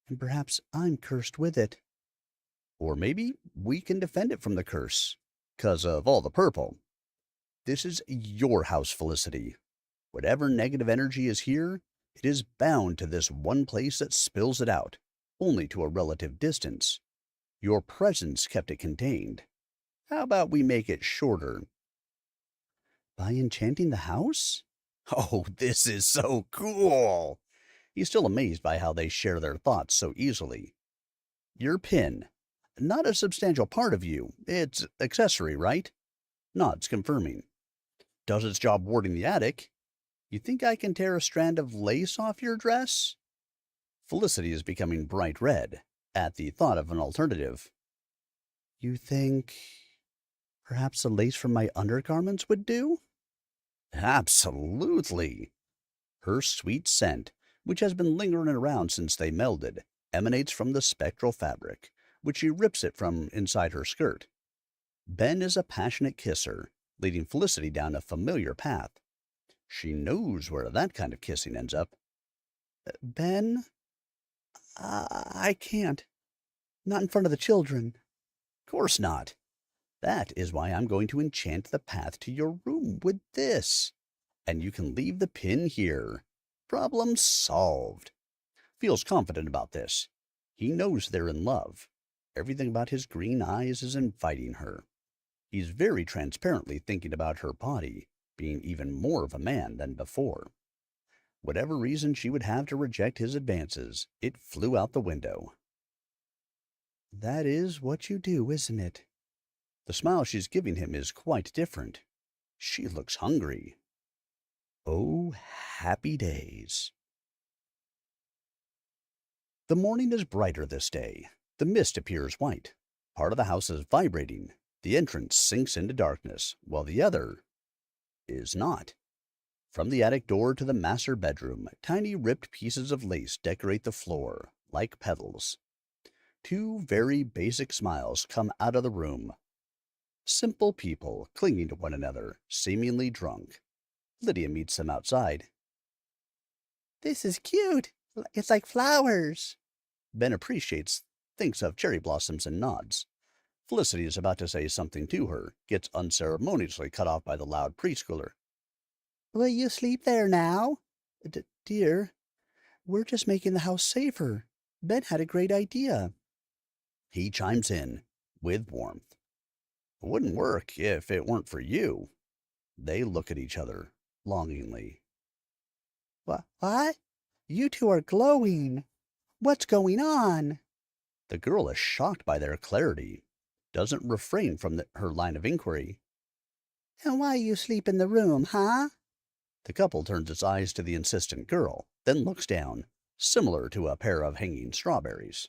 and perhaps I'm cursed with it. Or maybe we can defend it from the curse, 'cause of all the purple. This is your house, Felicity. Whatever negative energy is here, it is bound to this one place that spills it out, only to a relative distance. Your presence kept it contained. How about we make it shorter? By enchanting the house? Oh, this is so cool! He's still amazed by how they share their thoughts so easily. Your pin. Not a substantial part of you. It's accessory, right? Nods, confirming. Does its job warding the attic. You think I can tear a strand of lace off your dress? Felicity is becoming bright red at the thought of an alternative. You think perhaps the lace from my undergarments would do? Absolutely. Her sweet scent, which has been lingering around since they melded, emanates from the spectral fabric, which she rips it from inside her skirt. Ben is a passionate kisser, leading Felicity down a familiar path. She knows where that kind of kissing ends up. Ben, I can't. Not in front of the children. Course not. That is why I'm going to enchant the path to your room with this. And you can leave the pin here. Problem solved. Feels confident about this. He knows they're in love. Everything about his green eyes is inviting her. He's very transparently thinking about her body being even more of a man than before. Whatever reason she would have to reject his advances, it flew out the window. That is what you do, isn't it? The smile she's giving him is quite different. She looks hungry. Oh, happy days. The morning is brighter this day. The mist appears white. Part of the house is vibrating. The entrance sinks into darkness, while the other is not. From the attic door to the master bedroom, tiny ripped pieces of lace decorate the floor, like petals. Two very basic smiles come out of the room. Simple people clinging to one another, seemingly drunk. Lydia meets them outside. This is cute. It's like flowers. Ben appreciates, thinks of cherry blossoms, and nods. Felicity is about to say something to her, gets unceremoniously cut off by the loud preschooler. Will you sleep there now? Dear, we're just making the house safer. Ben had a great idea. He chimes in, with warmth. It wouldn't work if it weren't for you. They look at each other, longingly. What? You two are glowing. What's going on? The girl is shocked by their clarity, doesn't refrain from her line of inquiry. And why you sleep in the room, huh? The couple turns its eyes to the insistent girl, then looks down, similar to a pair of hanging strawberries.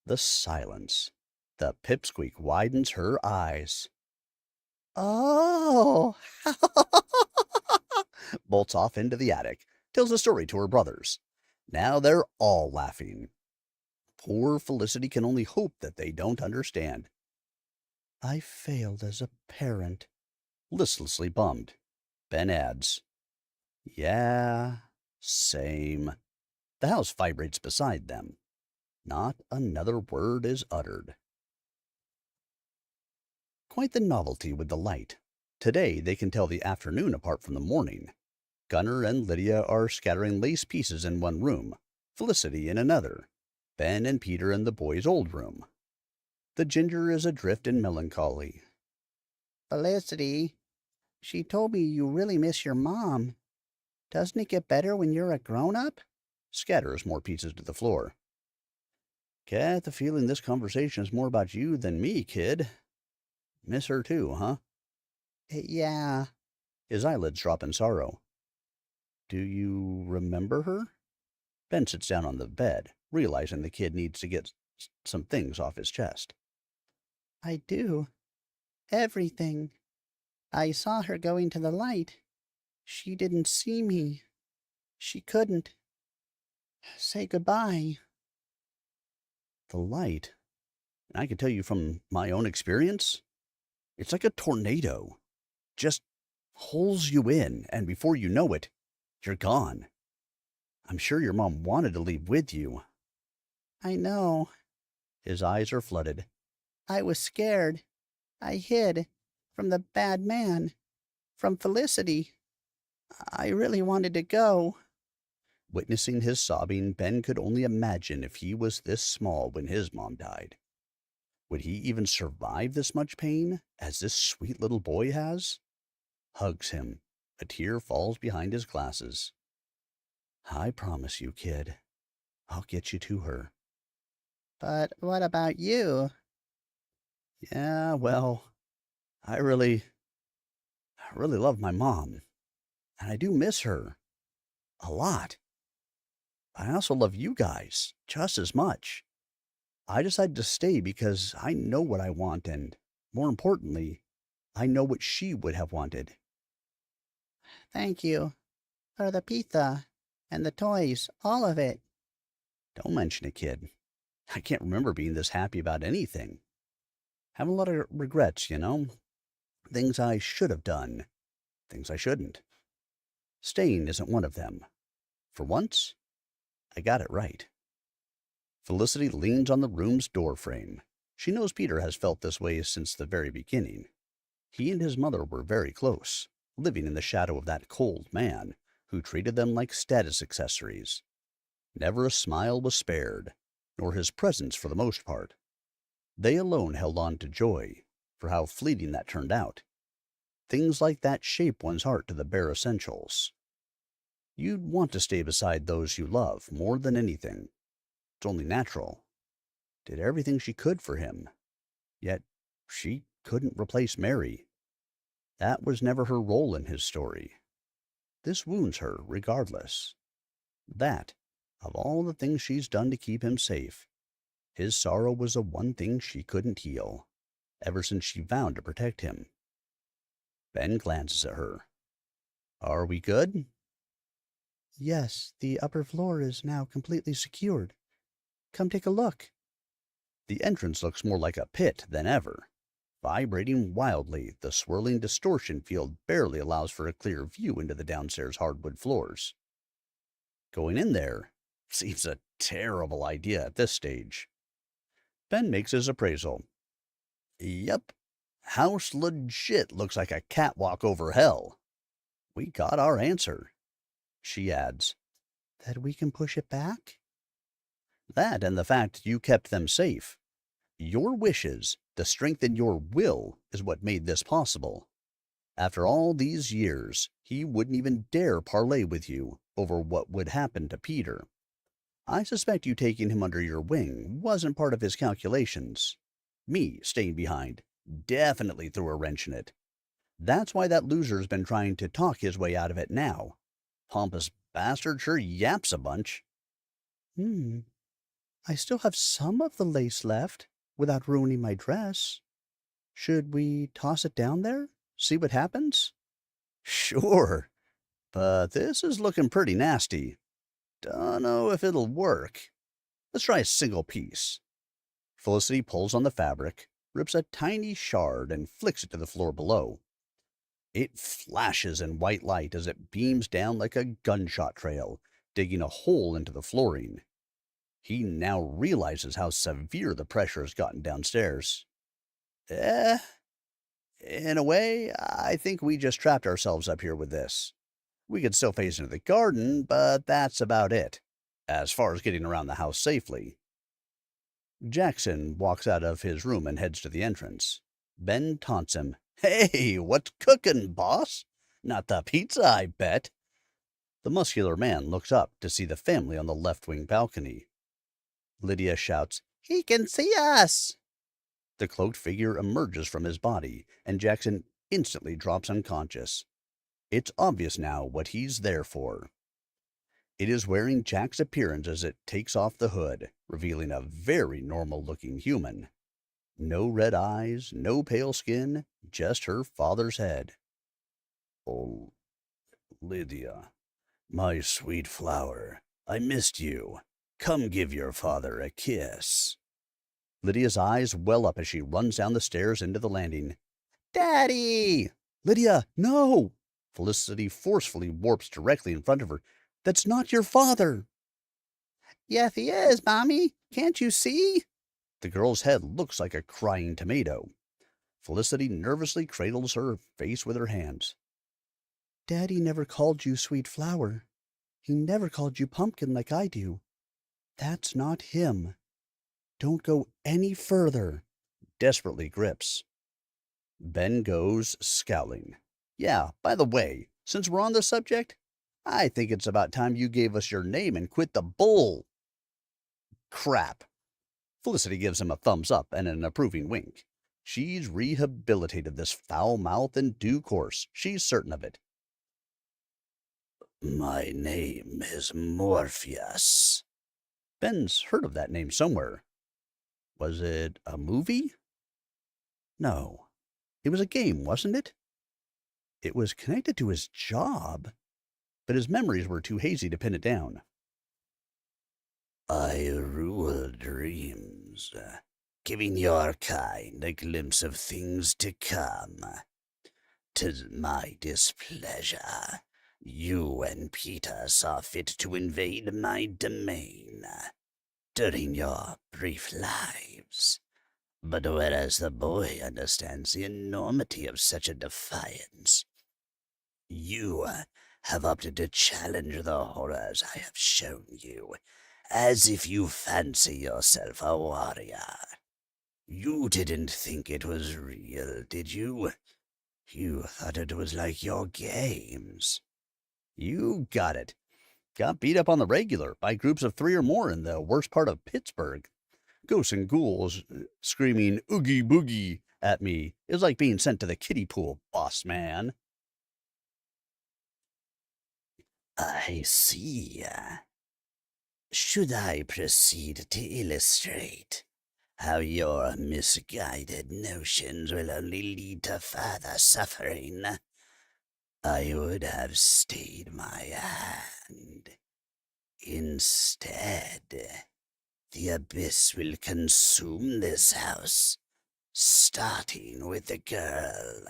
The silence. The pipsqueak widens her eyes. Oh! Bolts off into the attic, tells the story to her brothers. Now they're all laughing. Poor Felicity can only hope that they don't understand. I failed as a parent. Listlessly bummed, Ben adds, Yeah, same. The house vibrates beside them. Not another word is uttered. Quite the novelty with the light. Today they can tell the afternoon apart from the morning. Gunnar and Lydia are scattering lace pieces in one room, Felicity in another, Ben and Peter in the boys' old room. The ginger is adrift in melancholy. Felicity, she told me you really miss your mom. Doesn't it get better when you're a grown-up? Scatters more pieces to the floor. Get the feeling this conversation is more about you than me, kid. Miss her too, huh? Yeah. His eyelids drop in sorrow. Do you remember her? Ben sits down on the bed, realizing the kid needs to get some things off his chest. I do. Everything. I saw her going to the light. She didn't see me. She couldn't. Say goodbye. The light? I can tell you from my own experience, it's like a tornado. Just pulls you in, and before you know it, you're gone. I'm sure your mom wanted to leave with you. I know. His eyes are flooded. I was scared. I hid. From the bad man. From Felicity. I really wanted to go. Witnessing his sobbing, Ben could only imagine if he was this small when his mom died. Would he even survive this much pain, as this sweet little boy has? Hugs him. A tear falls behind his glasses. I promise you, kid, I'll get you to her. But what about you? Yeah, well, I really love my mom. And I do miss her. A lot. I also love you guys just as much. I decided to stay because I know what I want, and more importantly, I know what she would have wanted. Thank you. For the pizza. And the toys. All of it. Don't mention it, kid. I can't remember being this happy about anything. Have a lot of regrets, you know? Things I should have done. Things I shouldn't. Staying isn't one of them. For once, I got it right. Felicity leans on the room's doorframe. She knows Peter has felt this way since the very beginning. He and his mother were very close, living in the shadow of that cold man who treated them like status accessories. Never a smile was spared, nor his presence for the most part. They alone held on to joy, for how fleeting that turned out. Things like that shape one's heart to the bare essentials. You'd want to stay beside those you love more than anything. It's only natural. Did everything she could for him. Yet she couldn't replace Mary. That was never her role in his story. This wounds her regardless. That, of all the things she's done to keep him safe, his sorrow was the one thing she couldn't heal, ever since she vowed to protect him. Ben glances at her. Are we good? Yes, the upper floor is now completely secured. Come take a look. The entrance looks more like a pit than ever. Vibrating wildly, the swirling distortion field barely allows for a clear view into the downstairs hardwood floors. Going in there seems a terrible idea at this stage. Ben makes his appraisal. Yep, house legit looks like a catwalk over hell. We got our answer. She adds, That we can push it back? That and the fact you kept them safe. Your wishes, the strength in your will, is what made this possible. After all these years, he wouldn't even dare parley with you over what would happen to Peter. I suspect you taking him under your wing wasn't part of his calculations. Me staying behind definitely threw a wrench in it. That's why that loser's been trying to talk his way out of it now. Pompous bastard sure yaps a bunch. I still have some of the lace left, without ruining my dress. Should we toss it down there? See what happens? Sure, but this is looking pretty nasty. Dunno if it'll work. Let's try a single piece. Felicity pulls on the fabric, rips a tiny shard, and flicks it to the floor below. It flashes in white light as it beams down like a gunshot trail, digging a hole into the flooring. He now realizes how severe the pressure has gotten downstairs. In a way, I think we just trapped ourselves up here with this. We could still face into the garden, but that's about it, as far as getting around the house safely. Jackson walks out of his room and heads to the entrance. Ben taunts him. Hey, what's cooking, boss? Not the pizza, I bet. The muscular man looks up to see the family on the left-wing balcony. Lydia shouts, He can see us! The cloaked figure emerges from his body, and Jackson instantly drops unconscious. It's obvious now what he's there for. It is wearing Jack's appearance as it takes off the hood, revealing a very normal-looking human. No red eyes, no pale skin, just her father's head. Oh, Lydia, my sweet flower, I missed you. Come give your father a kiss. Lydia's eyes well up as she runs down the stairs into the landing. Daddy! Lydia, no! Felicity forcefully warps directly in front of her. That's not your father! Yes, he is, Mommy. Can't you see? The girl's head looks like a crying tomato. Felicity nervously cradles her face with her hands. Daddy never called you sweet flower. He never called you pumpkin like I do. That's not him. Don't go any further. Desperately grips. Ben goes, scowling. Yeah, by the way, since we're on the subject, I think it's about time you gave us your name and quit the bull. Crap. Felicity gives him a thumbs up and an approving wink. She's rehabilitated this foul mouth in due course. She's certain of it. My name is Morpheus. Ben's heard of that name somewhere. Was it a movie? No. It was a game, wasn't it? It was connected to his job, but his memories were too hazy to pin it down. I rule dreams, giving your kind a glimpse of things to come. 'Tis my displeasure you and Peter saw fit to invade my domain during your brief lives. But whereas the boy understands the enormity of such a defiance, you have opted to challenge the horrors I have shown you, as if you fancy yourself a warrior. You didn't think it was real, did you? You thought it was like your games. You got it. Got beat up on the regular by groups of 3 or more in the worst part of Pittsburgh. Ghosts and ghouls screaming oogie boogie at me is like being sent to the kiddie pool, boss man. I see. Should I proceed to illustrate how your misguided notions will only lead to further suffering, I would have stayed my hand. Instead, the abyss will consume this house, starting with the girl.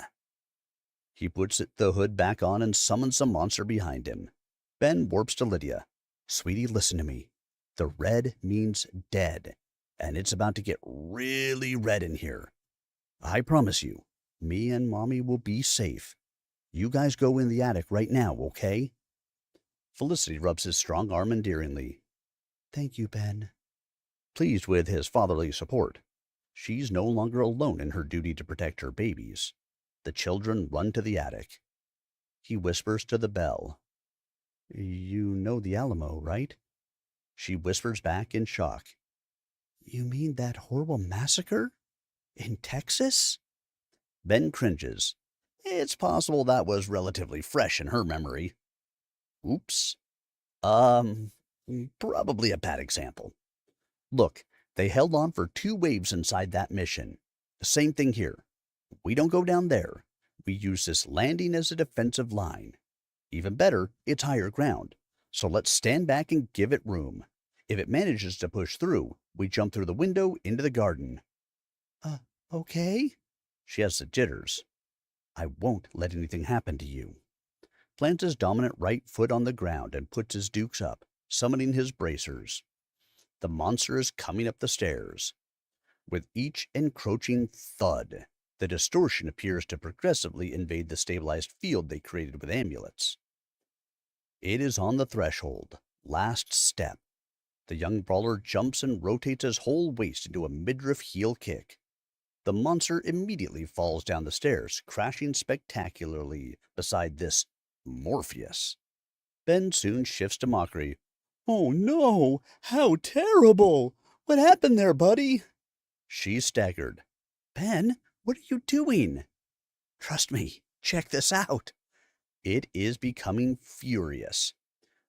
He puts the hood back on and summons the monster behind him. Ben warps to Lydia. Sweetie, listen to me. The red means dead, and it's about to get really red in here. I promise you, me and Mommy will be safe. You guys go in the attic right now, okay? Felicity rubs his strong arm endearingly. Thank you, Ben. Pleased with his fatherly support. She's no longer alone in her duty to protect her babies. The children run to the attic. He whispers to the bell. You know the Alamo, right? She whispers back in shock. You mean that horrible massacre? In Texas? Ben cringes. It's possible that was relatively fresh in her memory. Oops. Probably a bad example. Look, they held on for 2 waves inside that mission. Same thing here. We don't go down there. We use this landing as a defensive line. Even better, it's higher ground. So let's stand back and give it room. If it manages to push through, we jump through the window into the garden. Okay? She has the jitters. I won't let anything happen to you. Plants his dominant right foot on the ground and puts his dukes up, summoning his bracers. The monster is coming up the stairs. With each encroaching thud, the distortion appears to progressively invade the stabilized field they created with amulets. It is on the threshold. Last step. The young brawler jumps and rotates his whole waist into a midriff heel kick. The monster immediately falls down the stairs, crashing spectacularly beside this Morpheus. Ben soon shifts to mockery. Oh no! How terrible! What happened there, buddy? She's staggered. Ben, what are you doing? Trust me, check this out. It is becoming furious.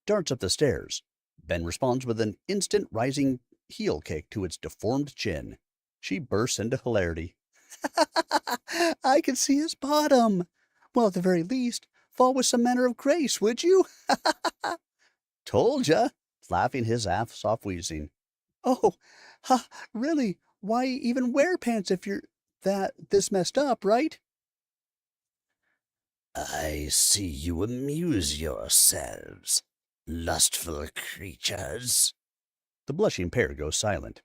Darts up the stairs. Ben responds with an instant rising heel kick to its deformed chin. She bursts into hilarity. I can see his bottom. Well, at the very least, fall with some manner of grace, would you? Told ya, laughing his ass off wheezing. Oh, really? Why even wear pants if you're this messed up, right? I see you amuse yourselves, lustful creatures. The blushing pair goes silent.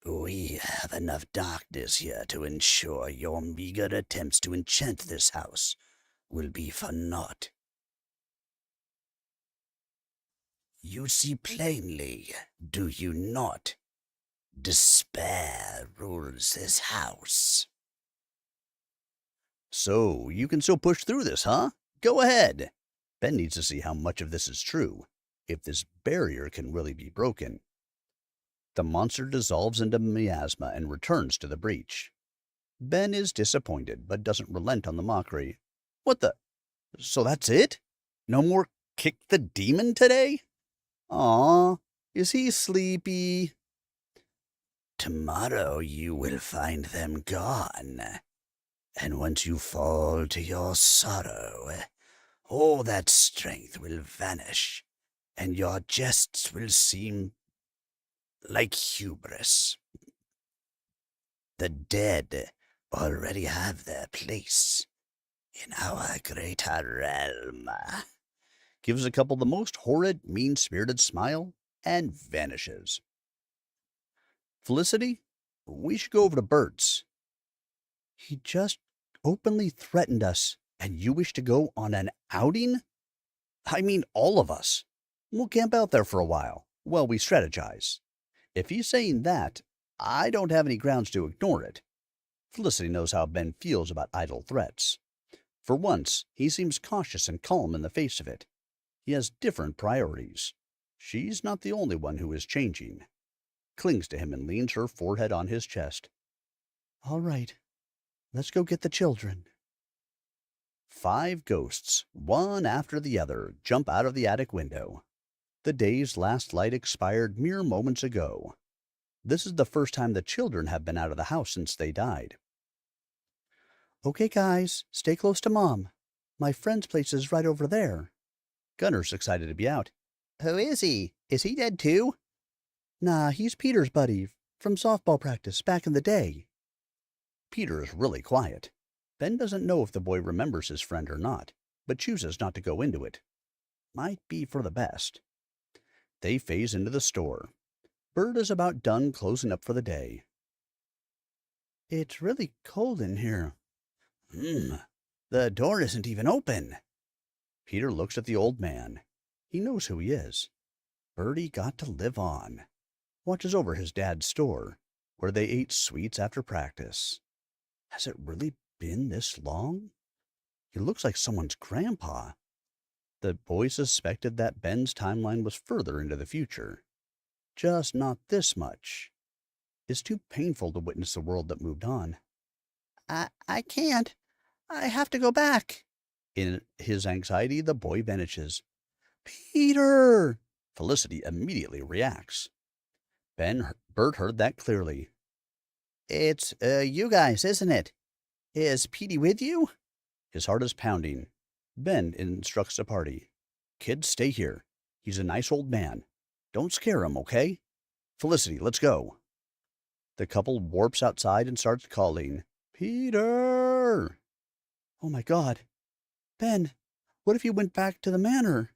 We have enough darkness here to ensure your meager attempts to enchant this house will be for naught. You see plainly, do you not? Despair rules this house. So, you can still push through this, huh? Go ahead. Ben needs to see how much of this is true, if this barrier can really be broken. The monster dissolves into miasma and returns to the breach. Ben is disappointed, but doesn't relent on the mockery. What the? So that's it? No more kick the demon today? Aw, is he sleepy? Tomorrow you will find them gone. And once you fall to your sorrow, all that strength will vanish, and your jests will seem like hubris. The dead already have their place in our greater realm. Gives a couple the most horrid, mean-spirited smile, and vanishes. Felicity, we should go over to Bert's. He just openly threatened us, and you wish to go on an outing? I mean, all of us. We'll camp out there for a while we strategize. If he's saying that, I don't have any grounds to ignore it. Felicity knows how Ben feels about idle threats. For once, he seems cautious and calm in the face of it. He has different priorities. She's not the only one who is changing. Clings to him and leans her forehead on his chest. All right, let's go get the children. 5 ghosts, one after the other, jump out of the attic window. The day's last light expired mere moments ago. This is the first time the children have been out of the house since they died. Okay, guys, stay close to Mom. My friend's place is right over there. Gunner's excited to be out. Who is he? Is he dead too? Nah, he's Peter's buddy from softball practice back in the day. Peter is really quiet. Ben doesn't know if the boy remembers his friend or not, but chooses not to go into it. Might be for the best. They phase into the store. Bert is about done closing up for the day. It's really cold in here. The door isn't even open. Peter looks at the old man. He knows who he is. Bertie got to live on. Watches over his dad's store, where they ate sweets after practice. Has it really been this long? He looks like someone's grandpa. The boy suspected that Ben's timeline was further into the future. Just not this much. It's too painful to witness the world that moved on. I can't. I have to go back. In his anxiety, the boy vanishes. Peter! Felicity immediately reacts. Bert heard that clearly. It's, you guys, isn't it? Is Petey with you? His heart is pounding. Ben instructs the party. Kids, stay here. He's a nice old man. Don't scare him, okay? Felicity, let's go. The couple warps outside and starts calling, Peter! Oh my God. Ben, what if you went back to the manor?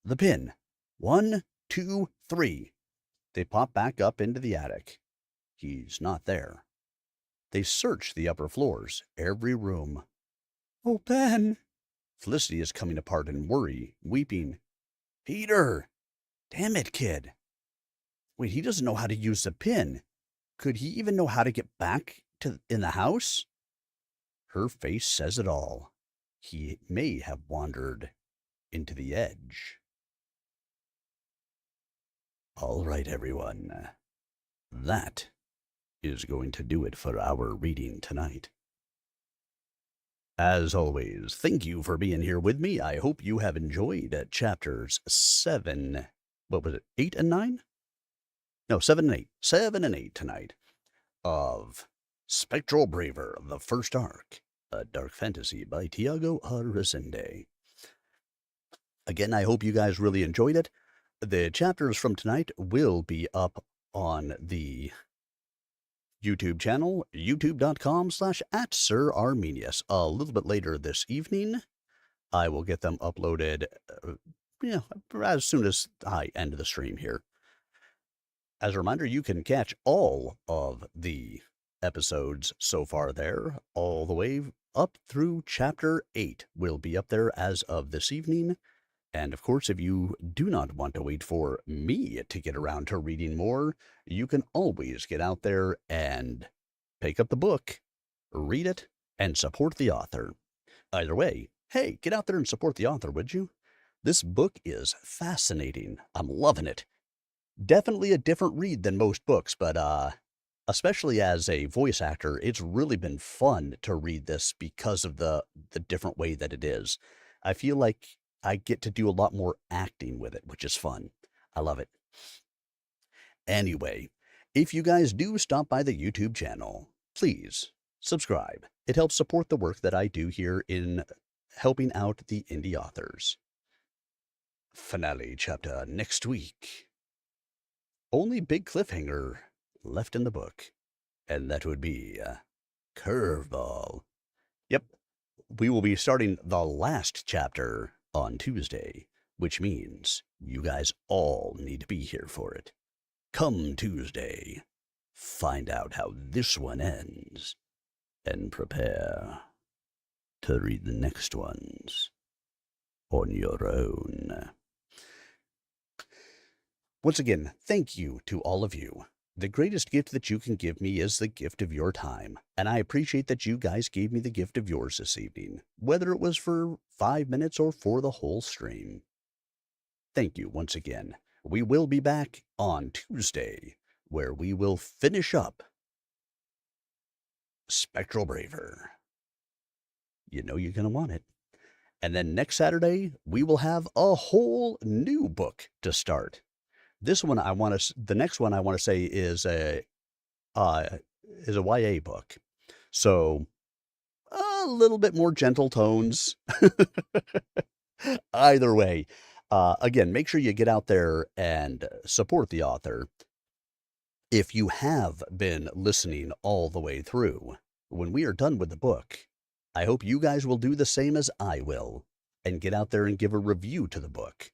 The pin. 1, 2, 3. They pop back up into the attic. He's not there. They search the upper floors, every room. Oh, Ben. Felicity is coming apart in worry, weeping. Peter! Damn it, kid. Wait, he doesn't know how to use the pin. Could he even know how to get back in the house? Her face says it all. He may have wandered into the edge. All right, everyone. That is going to do it for our reading tonight. As always, thank you for being here with me. I hope you have enjoyed chapters 7, 8 and 9? No, 7 and 8. 7 and 8 tonight of Spectral Braver, the first arc, a dark fantasy by Tiago Resende. Again, I hope you guys really enjoyed it. The chapters from tonight will be up on the YouTube channel, youtube.com/@SirArminius. A little bit later this evening, I will get them uploaded, as soon as I end the stream here. As a reminder, you can catch all of the episodes so far there, all the way up through Chapter 8 will be up there as of this evening. And of course, if you do not want to wait for me to get around to reading more, you can always get out there and pick up the book, read it, and support the author. Either way, hey, get out there and support the author, would you? This book is fascinating. I'm loving it. Definitely a different read than most books, but especially as a voice actor, it's really been fun to read this because of the different way that it is. I feel like I get to do a lot more acting with it, which is fun. I love it. Anyway, if you guys do stop by the YouTube channel, please subscribe. It helps support the work that I do here in helping out the indie authors. Finale chapter next week. Only big cliffhanger left in the book, and that would be Curveball. Yep, we will be starting the last chapter on Tuesday, which means you guys all need to be here for it. Come Tuesday, find out how this one ends, and prepare to read the next ones on your own. Once again, thank you to all of you. The greatest gift that you can give me is the gift of your time, and I appreciate that you guys gave me the gift of yours this evening, whether it was for 5 minutes or for the whole stream. Thank you once again. We will be back on Tuesday, where we will finish up Spectral Braver. You know you're going to want it. And then next Saturday, we will have a whole new book to start. The next one I want to say is a YA book. So a little bit more gentle tones. Either way, again, make sure you get out there and support the author. If you have been listening all the way through, when we are done with the book, I hope you guys will do the same as I will and get out there and give a review to the book.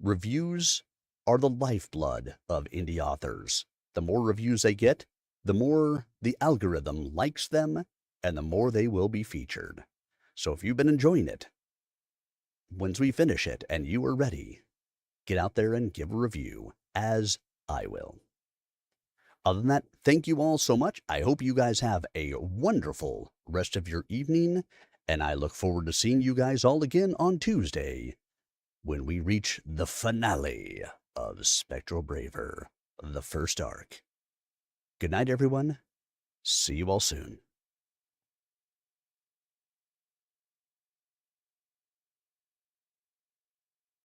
Reviews are the lifeblood of indie authors. The more reviews they get, the more the algorithm likes them, and the more they will be featured. So if you've been enjoying it, once we finish it and you are ready, get out there and give a review, as I will. Other than that, thank you all so much. I hope you guys have a wonderful rest of your evening, and I look forward to seeing you guys all again on Tuesday when we reach the finale of Spectral Braver, the first arc. Good night, everyone. See you all soon.